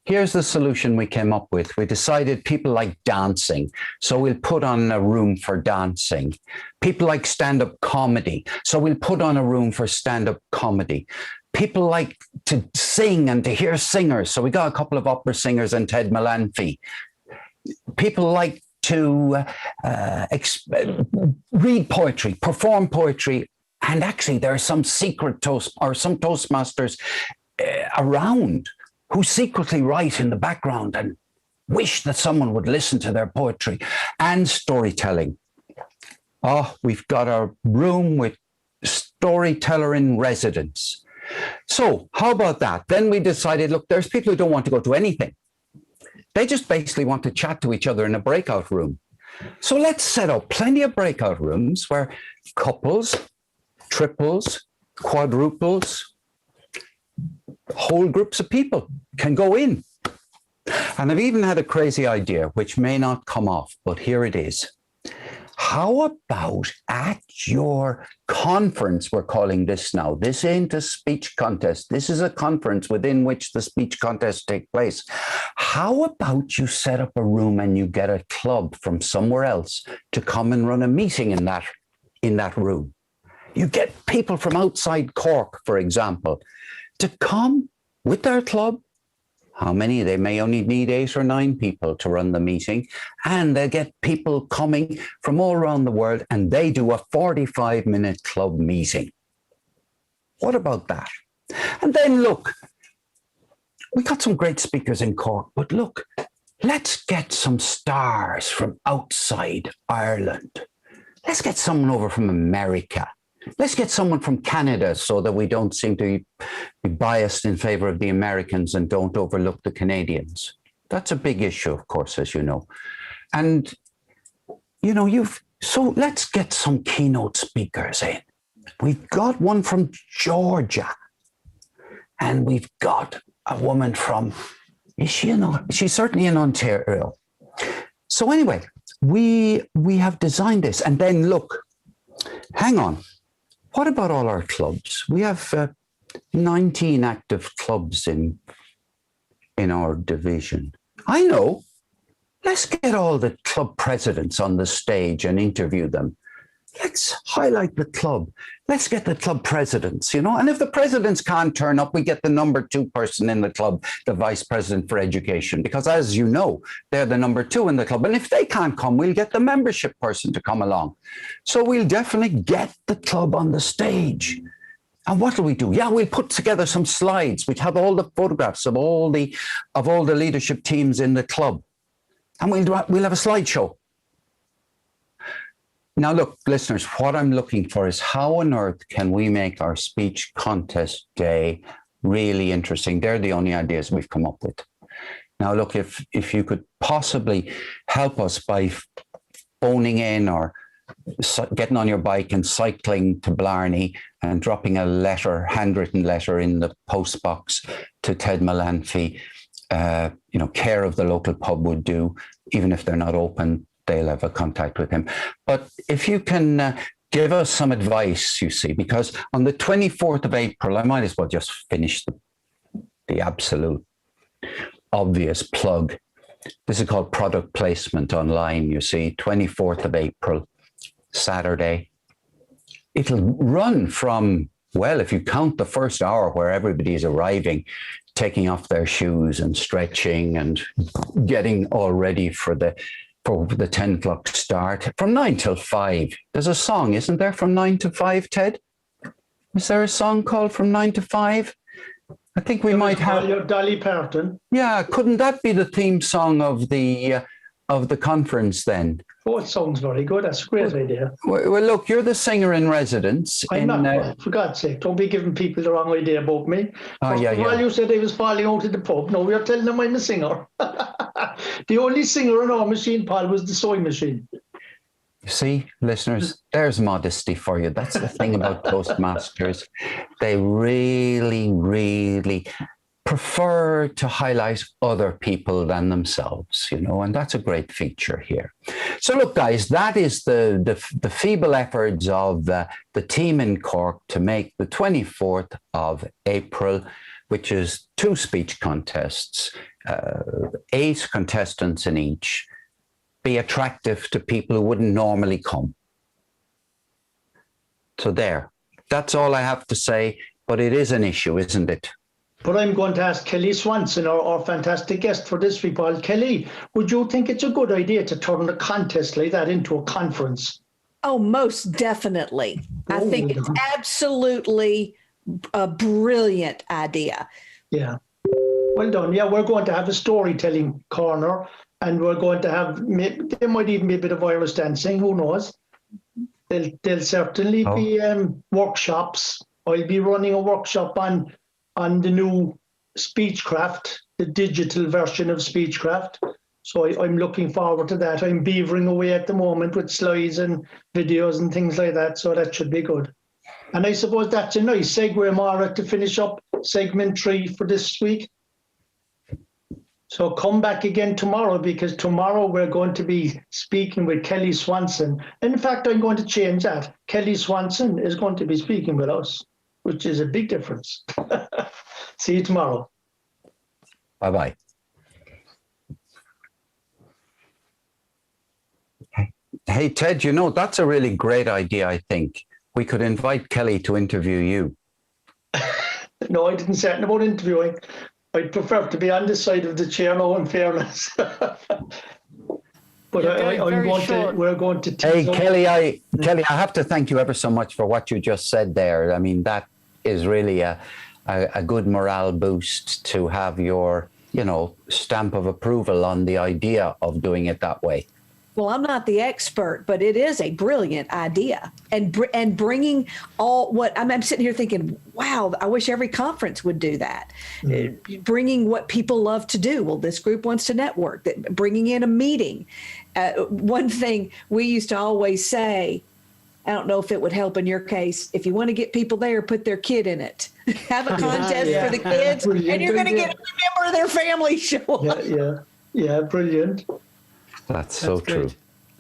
Here's the solution we came up with. We decided people like dancing, so we'll put on a room for dancing. People like stand-up comedy, so we'll put on a room for stand-up comedy. People like to sing and to hear singers, so we got a couple of opera singers and Ted Malanfi. People like to read poetry, perform poetry, and actually there are some secret some Toastmasters around who secretly write in the background and wish that someone would listen to their poetry, and storytelling. Oh, we've got a room with storyteller in residence. So how about that? Then we decided, look, there's people who don't want to go to anything. They just basically want to chat to each other in a breakout room. So let's set up plenty of breakout rooms where couples, triples, quadruples, whole groups of people can go in. And I've even had a crazy idea, which may not come off, but here it is. How about at your conference, we're calling this now, this ain't a speech contest, this is a conference within which the speech contests take place. How about you set up a room and you get a club from somewhere else to come and run a meeting in that room? You get people from outside Cork, for example, to come with their club. How many? They may only need 8 or 9 people to run the meeting, and they'll get people coming from all around the world, and they do a 45-minute club meeting. What about that? And then look, we got some great speakers in Cork, but look, let's get some stars from outside Ireland. Let's get someone over from America. Let's get someone from Canada so that we don't seem to be biased in favor of the Americans and don't overlook the Canadians. That's a big issue, of course, as you know. And, you know, so let's get some keynote speakers in. We've got one from Georgia, and we've got a woman from, she's certainly in Ontario. So anyway, we have designed this. And then look, hang on. What about all our clubs? We have 19 active clubs in our division. I know. Let's get all the club presidents on the stage and interview them. Let's highlight the club. Let's get the club presidents, you know. And if the presidents can't turn up, we get the number 2 person in the club, the vice president for education, because as you know, they're the number 2 in the club. And if they can't come, we'll get the membership person to come along. So we'll definitely get the club on the stage. And what do we do? Yeah, we'll put together some slides. We'd have all the photographs of all the leadership teams in the club. And we'll have a slideshow. Now, look, listeners, what I'm looking for is how on earth can we make our speech contest day really interesting? They're the only ideas we've come up with. Now, look, if you could possibly help us by phoning in or getting on your bike and cycling to Blarney and dropping a letter, handwritten letter in the post box to Ted Malanfi, care of the local pub would do, even if they're not open. They'll have a contact with him. But if you can give us some advice, you see, because on the 24th of April, I might as well just finish the absolute obvious plug. This is called product placement online, you see, 24th of April, Saturday. It'll run from, well, if you count the first hour where everybody is arriving, taking off their shoes and stretching and getting all ready for the 10 o'clock start, from 9 till 5. There's a song, isn't there, from 9 to 5, Ted? Is there a song called From 9 to 5? I think we might have. Your Dolly Parton. Yeah, couldn't that be the theme song of the conference then? Oh, it sounds very good. That's a great idea. Well, look, you're the singer in residence. I'm not, for God's sake, don't be giving people the wrong idea about me. First of all, you said I was falling out of the pub. No, we're telling them I'm a singer. The only singer on our machine, Paul, was the sewing machine. See, listeners, there's modesty for you. That's the thing about Toastmasters. They really, really prefer to highlight other people than themselves, you know, and that's a great feature here. So look, guys, that is the feeble efforts of the team in Cork to make the 24th of April, which is 2 speech contests, 8 contestants in each, be attractive to people who wouldn't normally come. So that's all I have to say, but it is an issue, isn't it? But I'm going to ask Kelly Swanson, our fantastic guest for this week, Paul. Kelly, would you think it's a good idea to turn a contest like that into a conference? Oh, most definitely. I think it's absolutely a brilliant idea. Yeah. Well done. Yeah, we're going to have a storytelling corner, and we're going to have, there might even be a bit of Irish dancing, who knows? There'll certainly be workshops. I'll be running a workshop on the new Speechcraft, the digital version of Speechcraft. So I'm looking forward to that. I'm beavering away at the moment with slides and videos and things like that, so that should be good. And I suppose that's a nice segue, Mara, to finish up segment 3 for this week. So come back again tomorrow, because tomorrow we're going to be speaking with Kelly Swanson. In fact, I'm going to change that. Kelly Swanson is going to be speaking with us, which is a big difference. See you tomorrow. Bye-bye. Hey, Ted, you know, that's a really great idea, I think. We could invite Kelly to interview you. No, I didn't say anything about interviewing. I'd prefer to be on this side of the chair now, in fairness. But we're going to. Hey, Kelly, I have to thank you ever so much for what you just said there. I mean, that is really a good morale boost to have your, you know, stamp of approval on the idea of doing it that way. Well, I'm not the expert, but it is a brilliant idea. And bringing all what I'm sitting here thinking, wow, I wish every conference would do that. Mm-hmm. Bringing what people love to do. Well, this group wants to network. Bringing in a meeting. One thing we used to always say, I don't know if it would help in your case, if you want to get people there, put their kid in it. Have a contest for the kids, and you're going to get every member of their family show up. Yeah, brilliant. That's so true.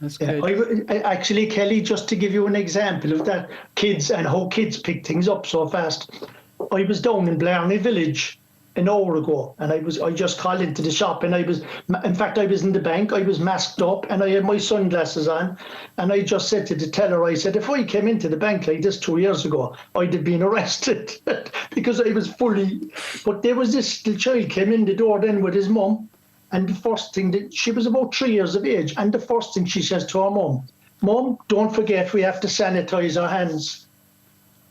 That's good. I actually, Kelly, just to give you an example of that, kids and how kids pick things up so fast. I was down in Blarney Village an hour ago, and I just called into the shop, and I was in the bank, I was masked up, and I had my sunglasses on, and I just said to the teller, I said, if I came into the bank like this 2 years ago, I'd have been arrested because I was fully, but there was this little child came in the door then with his mum. And the first thing that she was about 3 years of age, and the first thing she says to her mum, don't forget we have to sanitize our hands.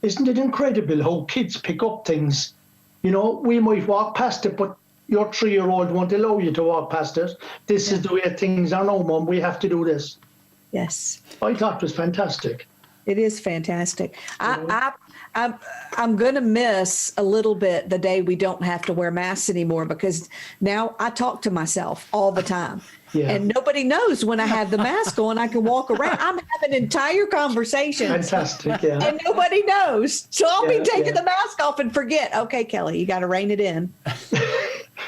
Isn't it incredible how kids pick up things? You know, we might walk past it, but your 3-year-old won't allow you to walk past it. This is the way things are now, Mum. We have to do this. Yes. I thought it was fantastic. It is fantastic. I'm going to miss a little bit the day we don't have to wear masks anymore, because now I talk to myself all the time. Yeah. And nobody knows when I have the mask on, I can walk around. I'm having entire conversations. Fantastic, yeah. And nobody knows. So I'll be taking the mask off and forget, okay, Kelly, you got to rein it in.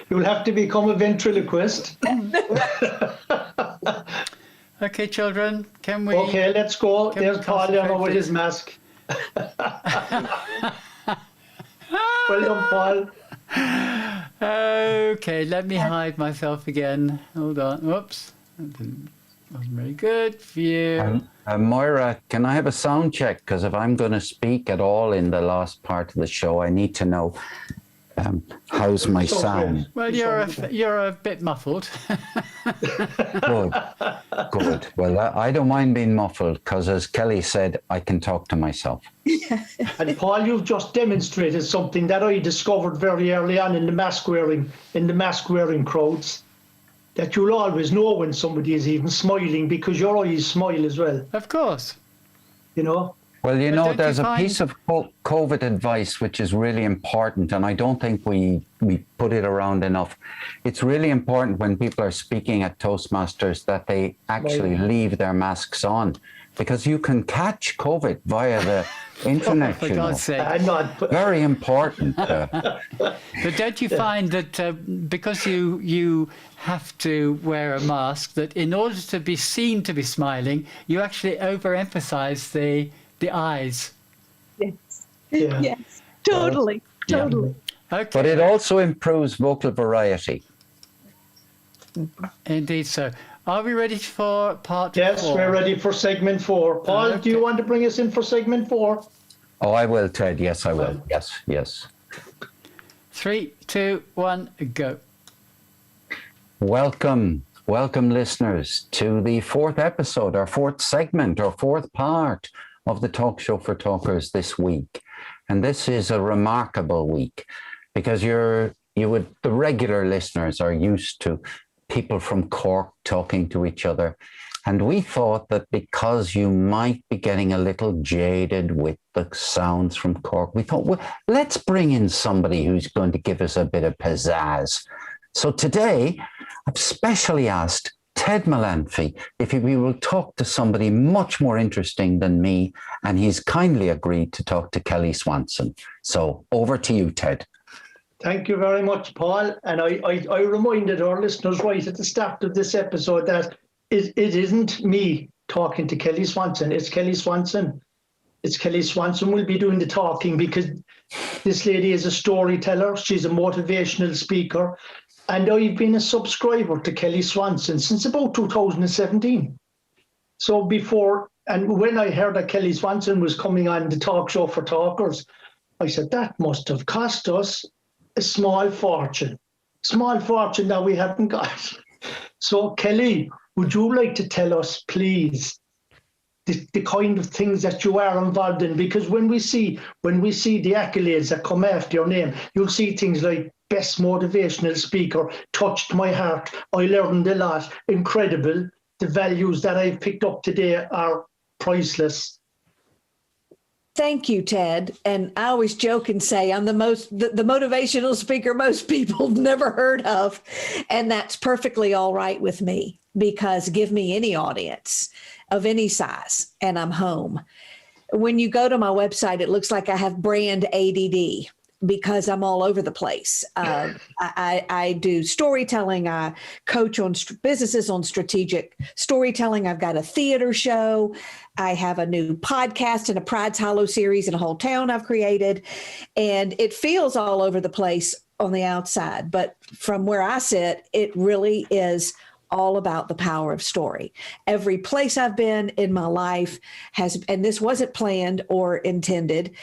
You'll have to become a ventriloquist. Okay, children, can we? Okay, let's go. Can we There's Paul there concentrate, with his please? mask. Well done, Paul. Okay, let me hide myself again. Hold on. Whoops. Wasn't very good for you. Moira, can I have a sound check? Because if I'm going to speak at all in the last part of the show, I need to know how's my So sound. Well, you're a bit muffled. Good, good. Well, I don't mind being muffled because, as Kelly said, I can talk to myself. And Paul, you've just demonstrated something that I discovered very early on in the mask wearing crowds. That you'll always know when somebody is even smiling because your eyes smile as well. Of course. You know. Well, you But know, don't there's you a find- piece of COVID advice which is really important, and I don't think we put it around enough. It's really important when people are speaking at Toastmasters that they actually leave their masks on, because you can catch COVID via the internet. For you know. God's sake. I'm not. Very important. But don't you find that because you have to wear a mask, that in order to be seen to be smiling, you actually overemphasize the eyes? Yes. Yeah. Yes. Totally. Yeah. Totally. Okay. But it also improves vocal variety. Indeed so. Are we ready for part Yes, 4? we're ready for segment 4. Paul, do you Okay. want to bring us in for segment 4? Oh, I will, Ted. Yes, I will. Yes, yes. 3, 2, 1, go. Welcome, listeners, to the 4th episode, our 4th segment, our 4th part of the Talk Show for Talkers this week. And this is a remarkable week because the regular listeners are used to people from Cork talking to each other. And we thought that because you might be getting a little jaded with the sounds from Cork, we thought, well, let's bring in somebody who's going to give us a bit of pizzazz. So today, I've specially asked Ted Melanphy if we will talk to somebody much more interesting than me, and he's kindly agreed to talk to Kelly Swanson. So over to you, Ted. Thank you very much, Paul. And I reminded our listeners right at the start of this episode that it isn't me talking to Kelly Swanson. It's Kelly Swanson. It's Kelly Swanson will be doing the talking because this lady is a storyteller. She's a motivational speaker. And I've been a subscriber to Kelly Swanson since about 2017. So when I heard that Kelly Swanson was coming on the Talk Show for Talkers, I said, that must have cost us a small fortune that we haven't got. So Kelly, would you like to tell us, please, the kind of things that you are involved in? Because when we see the accolades that come after your name, you'll see things like best motivational speaker, touched my heart, I learned a lot, incredible. The values that I've picked up today are priceless. Thank you, Ted. And I always joke and say I'm the motivational speaker most people never heard of. And that's perfectly all right with me, because give me any audience of any size and I'm home. When you go to my website, it looks like I have brand ADD because I'm all over the place. I do storytelling. I coach on businesses on strategic storytelling. I've got a theater show. I have a new podcast and a Pride's Hollow series in a whole town I've created. And it feels all over the place on the outside. But from where I sit, it really is all about the power of story. Every place I've been in my life and this wasn't planned or intended,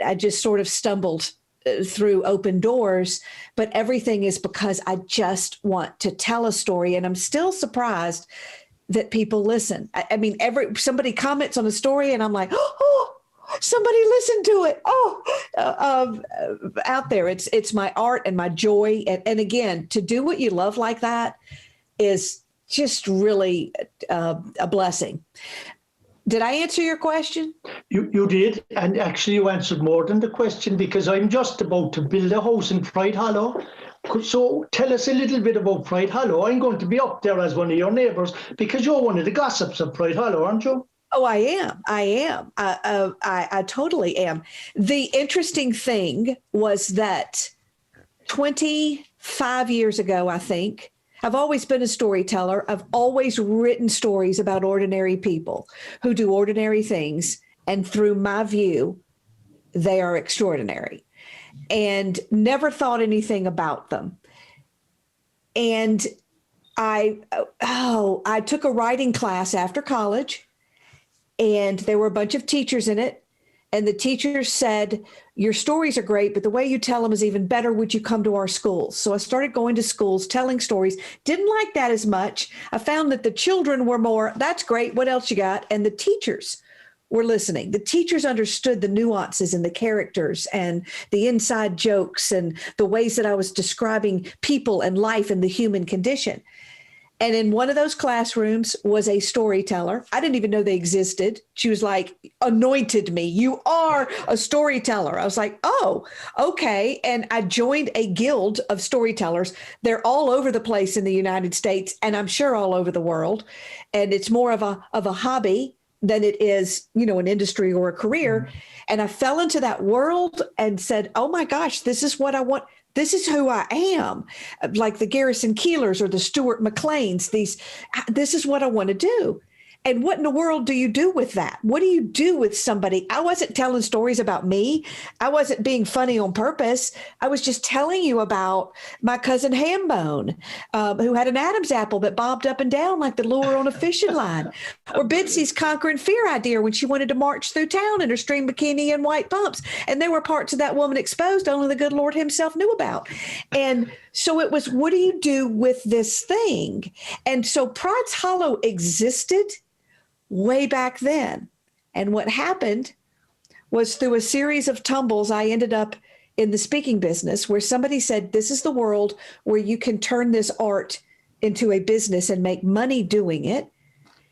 I just sort of stumbled through open doors, but everything is because I just want to tell a story. And I'm still surprised that people listen. I mean, somebody comments on a story and I'm like, oh, somebody listened to it. Out there, it's my art and my joy. And again, to do what you love like that is just really a blessing. Did I answer your question? You did, and actually you answered more than the question, because I'm just about to build a house in Pride Hollow. So tell us a little bit about Pride Hollow. I'm going to be up there as one of your neighbours because you're one of the gossips of Pride Hollow, aren't you? Oh, I am. I totally am. The interesting thing was that 25 years ago, I think, I've always been a storyteller. I've always written stories about ordinary people who do ordinary things. And through my view, they are extraordinary, and never thought anything about them. And I took a writing class after college, and there were a bunch of teachers in it. And the teachers said, your stories are great, but the way you tell them is even better. Would you come to our schools? So I started going to schools, telling stories. Didn't like that as much. I found that the children were more, that's great. What else you got? And the teachers were listening. The teachers understood the nuances and the characters and the inside jokes and the ways that I was describing people and life and the human condition. And in one of those classrooms was a storyteller. I didn't even know they existed. She was like, anointed me. You are a storyteller. I was like, oh, okay. And I joined a guild of storytellers. They're all over the place in the United States, and I'm sure all over the world. And it's more of a hobby than it is, an industry or a career. And I fell into that world and said, oh my gosh, this is what I want. This is who I am, like the Garrison Keillors or the Stuart McLeans. This is what I want to do. And what in the world do you do with that? What do you do with somebody? I wasn't telling stories about me. I wasn't being funny on purpose. I was just telling you about my cousin Hambone, who had an Adam's apple that bobbed up and down like the lure on a fishing line. Or Bitsy's conquering fear idea when she wanted to march through town in her string bikini and white pumps. And there were parts of that woman exposed only the good Lord himself knew about. And so it was, what do you do with this thing? And so Pride's Hollow existed way back then. And what happened was, through a series of tumbles, I ended up in the speaking business, where somebody said, this is the world where you can turn this art into a business and make money doing it.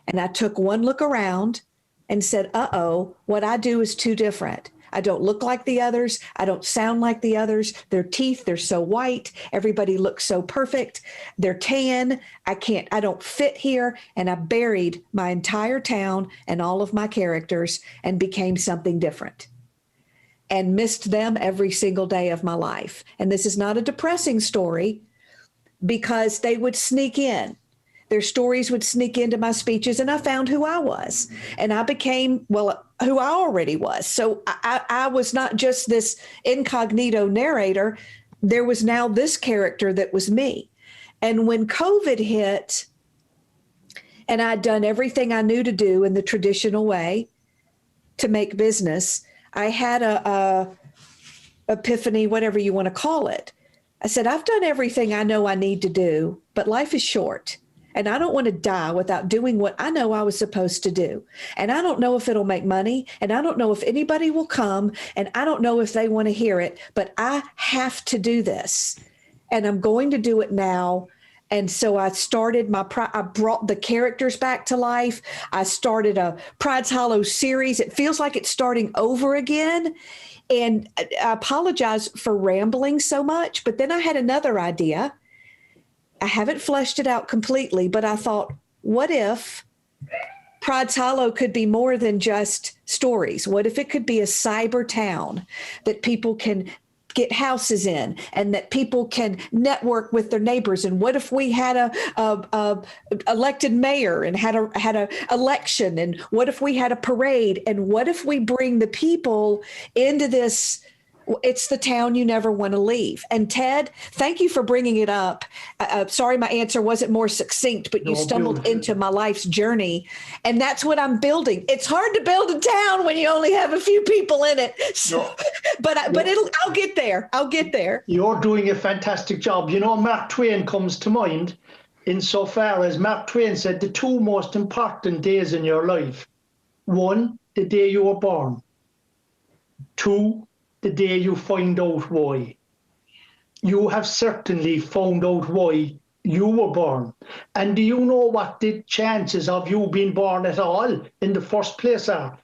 And I took one look around and said, uh-oh, what I do is too different. I don't look like the others. I don't sound like the others. Their teeth, they're so white. Everybody looks so perfect. They're tan. I don't fit here. And I buried my entire town and all of my characters and became something different and missed them every single day of my life. And this is not a depressing story, because they would sneak in. Their stories would sneak into my speeches, and I found who I was. And I became, who I already was. So I was not just this incognito narrator. There was now this character that was me. And when COVID hit, and I'd done everything I knew to do in the traditional way to make business, I had a epiphany, whatever you want to call it. I said, I've done everything I know I need to do, but life is short. And I don't want to die without doing what I know I was supposed to do. And I don't know if it'll make money. And I don't know if anybody will come. And I don't know if they want to hear it. But I have to do this. And I'm going to do it now. And so I started I brought the characters back to life. I started a Pride's Hollow series. It feels like it's starting over again. And I apologize for rambling so much. But then I had another idea. I haven't fleshed it out completely, but I thought, what if Pride's Hollow could be more than just stories? What if it could be a cyber town that people can get houses in, and that people can network with their neighbors? And what if we had a elected mayor and had a election? And what if we had a parade? And what if we bring the people into this? It's the town you never want to leave. And Ted, thank you for bringing it up. Sorry, my answer wasn't more succinct, but you stumbled into my life's journey. And that's what I'm building. It's hard to build a town when you only have a few people in it. So, but I'll get there. I'll get there. You're doing a fantastic job. Mark Twain comes to mind, insofar as Mark Twain said the two most important days in your life: one, the day you were born; two, the day you find out why. You have certainly found out why you were born. And do you know what the chances of you being born at all in the first place are?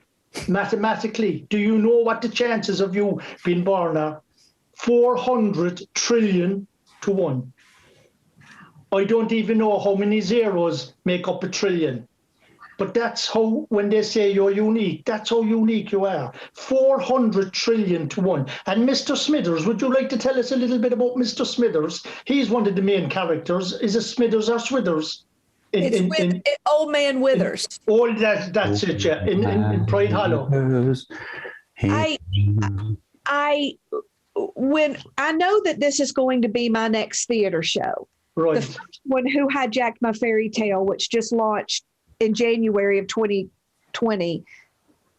Mathematically, do you know what the chances of you being born are? 400 trillion to 1. I don't even know how many zeros make up a trillion. But that's how, when they say you're unique, that's how unique you are. 400 trillion to one. And Mr. Smithers, would you like to tell us a little bit about Mr. Smithers? He's one of the main characters. Is it Smithers or Swithers? Old Man Withers. That's it, yeah. In Pride Hollow. When I know that this is going to be my next theater show, Right. the first one, Who Hijacked My Fairy Tale, which just launched in January of 2020,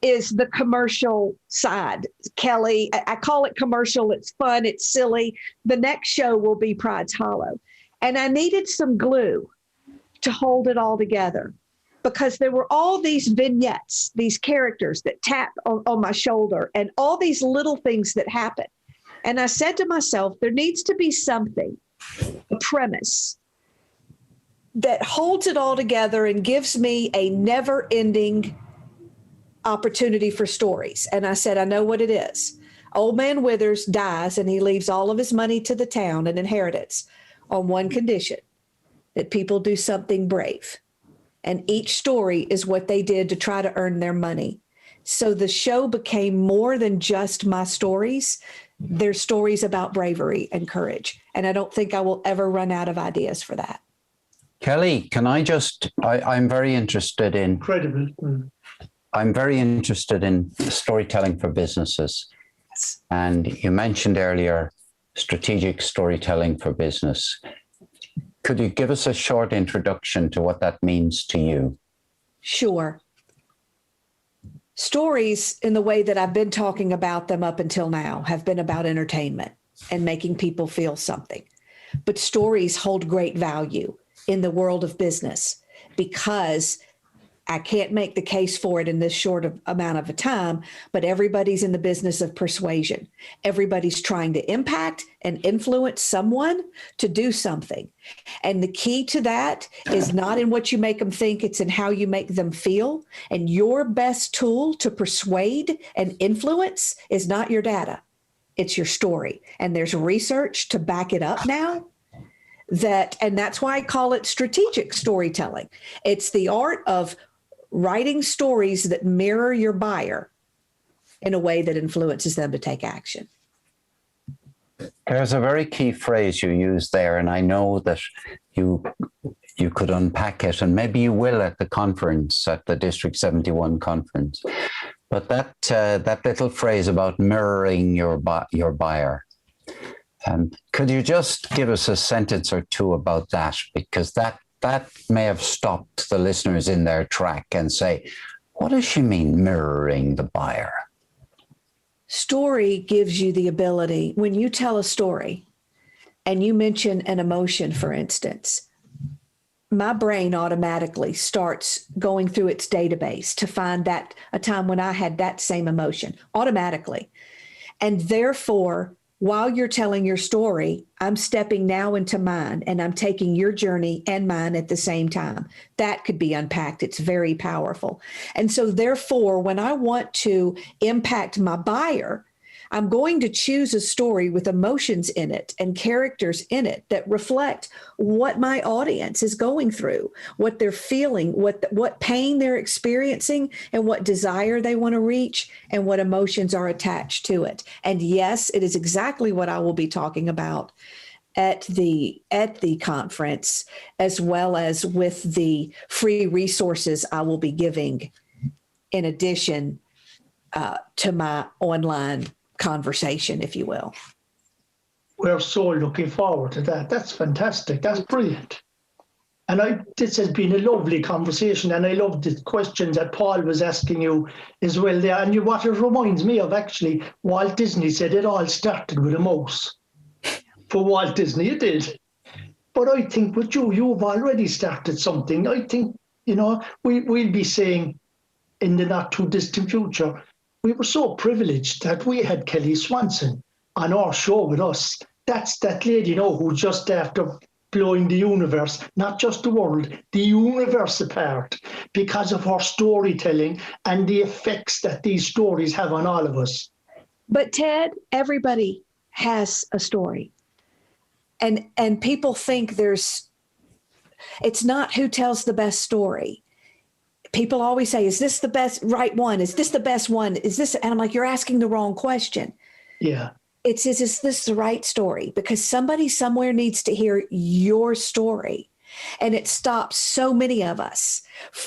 is the commercial side. Kelly, I call it commercial. It's fun. It's silly. The next show will be Pride's Hollow. And I needed some glue to hold it all together, because there were all these vignettes, these characters that tap on my shoulder, and all these little things that happen. And I said to myself, there needs to be something, a premise that holds it all together and gives me a never-ending opportunity for stories. And I said, I know what it is. Old Man Withers dies, and he leaves all of his money to the town, an inheritance, on one condition, that people do something brave. And each story is what they did to try to earn their money. So the show became more than just my stories. They're stories about bravery and courage. And I don't think I will ever run out of ideas for that. Kelly, can I just, I'm very interested in, Incredible. I'm very interested in storytelling for businesses. Yes. And you mentioned earlier strategic storytelling for business. Could you give us a short introduction to what that means to you? Sure. Stories, in the way that I've been talking about them up until now, have been about entertainment and making people feel something. But stories hold great value in the world of business, because I can't make the case for it in this short amount of a time, but everybody's in the business of persuasion. Everybody's trying to impact and influence someone to do something. And the key to that is not in what you make them think, it's in how you make them feel. And your best tool to persuade and influence is not your data, it's your story. And there's research to back it up now. And that's why I call it strategic storytelling. It's the art of writing stories that mirror your buyer in a way that influences them to take action. There's a very key phrase you use there, and I know that you could unpack it, and maybe you will at the conference, at the District 71 conference. But that little phrase about mirroring your buyer, could you just give us a sentence or two about that? Because that may have stopped the listeners in their track and say, what does she mean, mirroring the buyer? Story gives you the ability, when you tell a story and you mention an emotion, for instance, my brain automatically starts going through its database to find that a time when I had that same emotion automatically. And therefore, while you're telling your story, I'm stepping now into mine, and I'm taking your journey and mine at the same time. That could be unpacked. It's very powerful. And so therefore, when I want to impact my buyer, I'm going to choose a story with emotions in it and characters in it that reflect what my audience is going through, what they're feeling, what pain they're experiencing, and what desire they want to reach, and what emotions are attached to it. And yes, it is exactly what I will be talking about at the conference, as well as with the free resources I will be giving in addition to my online conversation, if you will. We're so looking forward to that. That's fantastic. That's brilliant. And this has been a lovely conversation, and I love the questions that Paul was asking you as well there. And what it reminds me of, actually, Walt Disney said it all started with a mouse. For Walt Disney, it did. But I think with you've already started something. I think, we'll be saying in the not too distant future, we were so privileged that we had Kelly Swanson on our show with us. That's that lady, who just after blowing the universe, not just the world, the universe apart, because of her storytelling and the effects that these stories have on all of us. But Ted, everybody has a story. And people think it's not who tells the best story. people always say, is this the best right one? Is this the best one? Is this? And I'm like, you're asking the wrong question. Yeah. Is this the right story? Because somebody somewhere needs to hear your story. And it stops so many of us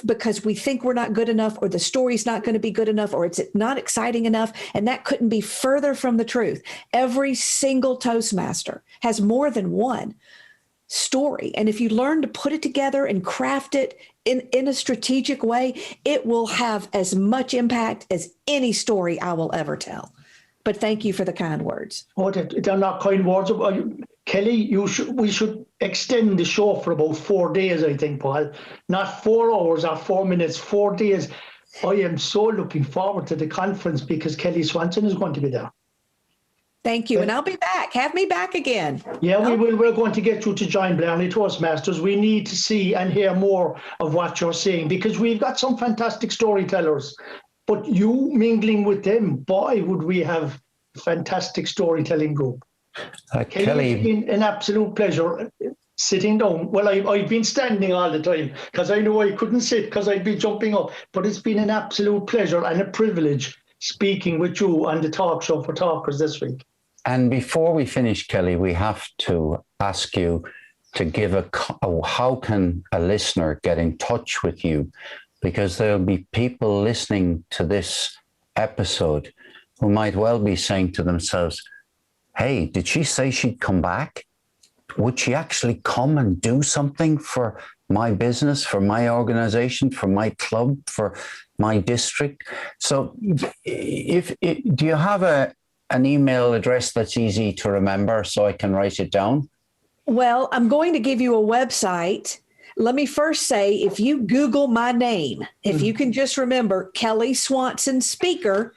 because we think we're not good enough, or the story's not going to be good enough, or it's not exciting enough. And that couldn't be further from the truth. Every single Toastmaster has more than one story. And if you learn to put it together and craft it in a strategic way, it will have as much impact as any story I will ever tell. But thank you for the kind words. Oh, they're not kind words. Kelly, we should extend the show for about 4 days, I think, Paul. Not 4 hours or 4 minutes, 4 days. I am so looking forward to the conference because Kelly Swanson is going to be there. Thank you. And I'll be back. Have me back again. Yeah, we will. We're going to get you to join Blarney Toastmasters. We need to see and hear more of what you're saying because we've got some fantastic storytellers. But you mingling with them, boy, would we have a fantastic storytelling group. Kelly, it's been an absolute pleasure sitting down. Well, I've been standing all the time because I knew I couldn't sit because I'd be jumping up. But it's been an absolute pleasure and a privilege speaking with you on the talk show for talkers this week. And before we finish, Kelly, we have to ask you to give how can a listener get in touch with you? Because there'll be people listening to this episode who might well be saying to themselves, hey, did she say she'd come back? Would she actually come and do something for my business, for my organization, for my club, for my district? So do you have an email address that's easy to remember so I can write it down? Well, I'm going to give you a website. Let me first say, if you Google my name, if you can just remember Kelly Swanson Speaker,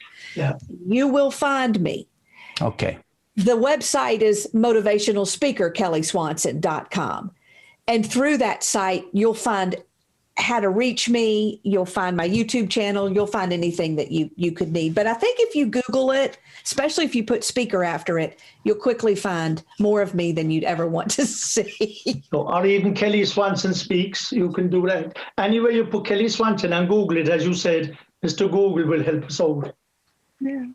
you will find me. Okay. The website is motivationalspeakerkellyswanson.com. And through that site, you'll find how to reach me. You'll find my YouTube channel. You'll find anything that you could need. But I think if you Google it, especially if you put speaker after it, you'll quickly find more of me than you'd ever want to see. Or even Kelly Swanson Speaks, you can do that. Anyway, you put Kelly Swanson and Google it, as you said, Mr. Google will help us out. Yeah.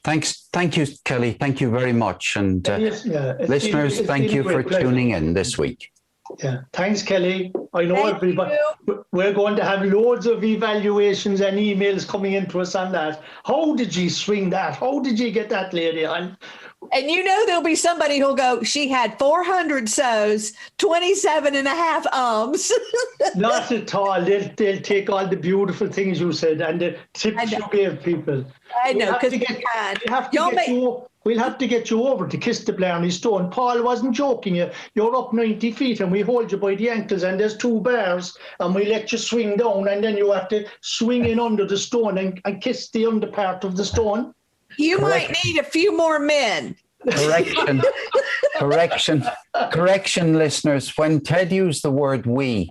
Thanks. Thank you, Kelly. Thank you very much. And listeners, thank you for tuning in this week. Yeah, thanks, Kelly. I know Thank everybody. you. We're going to have loads of evaluations and emails coming into us on that. How did you swing that? How did you get that lady on? And there'll be somebody who'll go, she had 400 so's, 27 and a half ums. Not at all. They'll take all the beautiful things you said and the tips you gave people. I know, because we'll have to get you over to Kiss the Blarney Stone. Paul wasn't joking. You're up 90 feet and we hold you by the ankles and there's 2 bars and we let you swing down and then you have to swing in under the stone and kiss the under part of the stone. You might need a few more men. Correction, listeners. When Ted used the word we,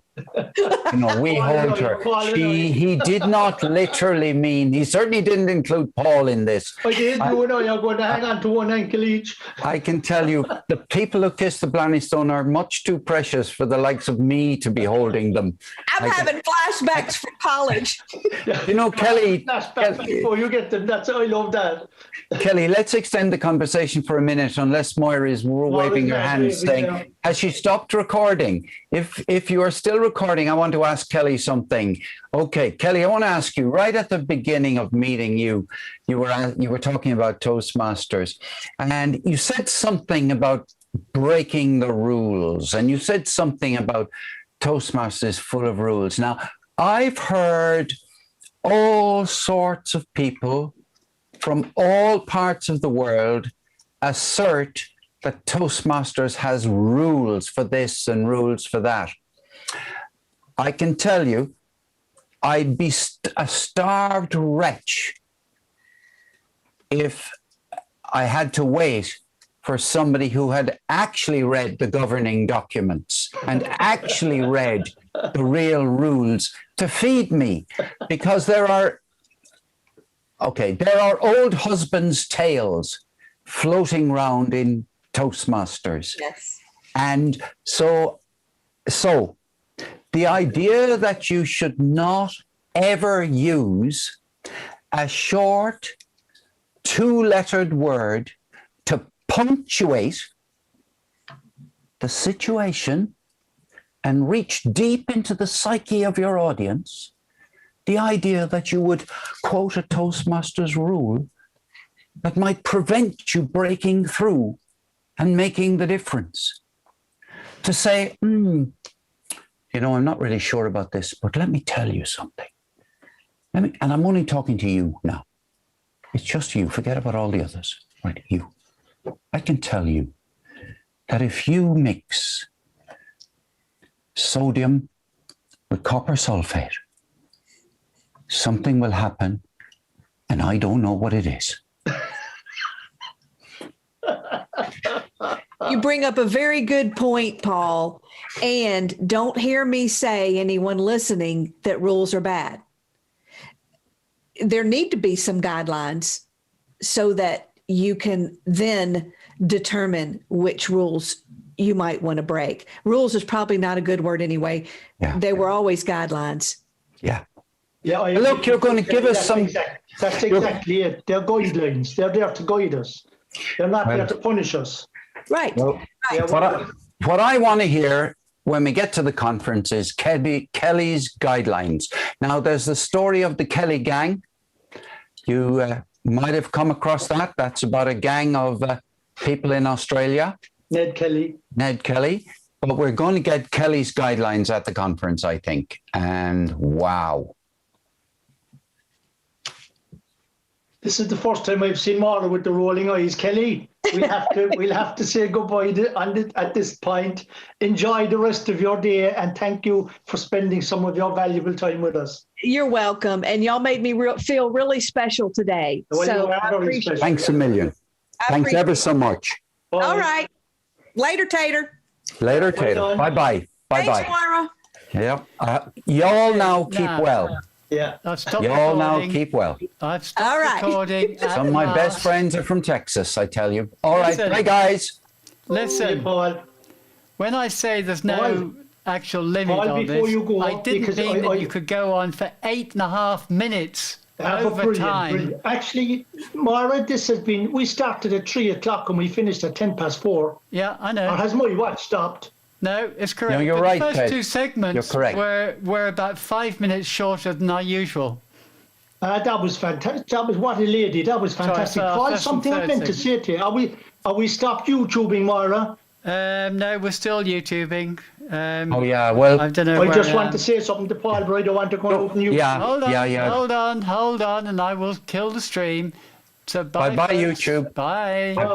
we hold her. He did not literally mean, he certainly didn't include Paul in this. I did, you and I are going to hang on to one ankle each. I can tell you, the people who kiss the Blarney Stone are much too precious for the likes of me to be holding them. I'm having flashbacks from college. Kelly. Flashbacks before you get them. I love that. Kelly, let's extend the conversation for a minute, unless Moira is waving her hand saying, has she stopped recording? If you are still recording, I want to ask Kelly something. Okay, Kelly, I want to ask you, right at the beginning of meeting you were talking about Toastmasters, and you said something about breaking the rules, and you said something about Toastmasters full of rules. Now, I've heard all sorts of people from all parts of the world assert that Toastmasters has rules for this and rules for that. I can tell you, I'd be a starved wretch if I had to wait for somebody who had actually read the governing documents and actually read the real rules to feed me, because there are old husbands' tales floating around in Toastmasters. Yes. And so The idea that you should not ever use a short two-lettered word to punctuate the situation and reach deep into the psyche of your audience. The idea that you would quote a Toastmasters rule that might prevent you breaking through and making the difference. To say, I'm not really sure about this, but let me tell you something. And I'm only talking to you now. It's just you. Forget about all the others. Right, you. I can tell you that if you mix sodium with copper sulfate, something will happen, and I don't know what it is. You bring up a very good point, Paul. And don't hear me say, anyone listening, that rules are bad. There need to be some guidelines so that you can then determine which rules you might want to break. Rules is probably not a good word anyway. Yeah. They were always guidelines. Yeah. Yeah, Look, you're going to give us some. That's exactly it. They're guidelines. They're there to guide us. They're not there to punish us. Right. Well, what I want to hear when we get to the conference is Kelly's guidelines. Now, there's the story of the Kelly gang. You might have come across that. That's about a gang of people in Australia. Ned Kelly. But we're going to get Kelly's guidelines at the conference, I think. And wow. This is the first time I've seen Mara with the rolling eyes. Kelly, we'll have to say goodbye at this point. Enjoy the rest of your day, and thank you for spending some of your valuable time with us. You're welcome. And y'all made me feel really special today. Well, so you are I very appreciate special. it. Thanks a million. Thanks ever so much. Bye. All right. Later, Tater. Later, Taylor. Bye-bye. Bye-bye. Thanks, Mara. Yep. Y'all now keep well. Yeah. I've stopped Y'all now recording. keep well. I've stopped All right. recording. Some of my best friends are from Texas, I tell you. All right. Listen. Bye, guys. Hey, Listen, Paul. when I say there's no Paul. actual limit Paul, on before this, you go, I didn't because mean that I- you could go on for 8.5 minutes over Brilliant, time. brilliant. Actually, Mara, we started at 3:00 and we finished at 4:10. Yeah, I Or know. has my watch stopped? No, it's correct. No, you're But right, the first Ted. two segments You're correct. were about 5 minutes shorter than our usual. That was fantastic. That was what a lady. That was fantastic. Sorry, Paul, first something and I third meant to say to you. Are we stopped YouTubing, Mara? No, we're still YouTubing. Oh, yeah. Well, I don't know. I where just I want am. to say something to Paul, but I don't want to go and open YouTube. yeah. Hold on, Yeah. hold on, and I will kill the stream. So Bye-bye, folks. YouTube. Bye.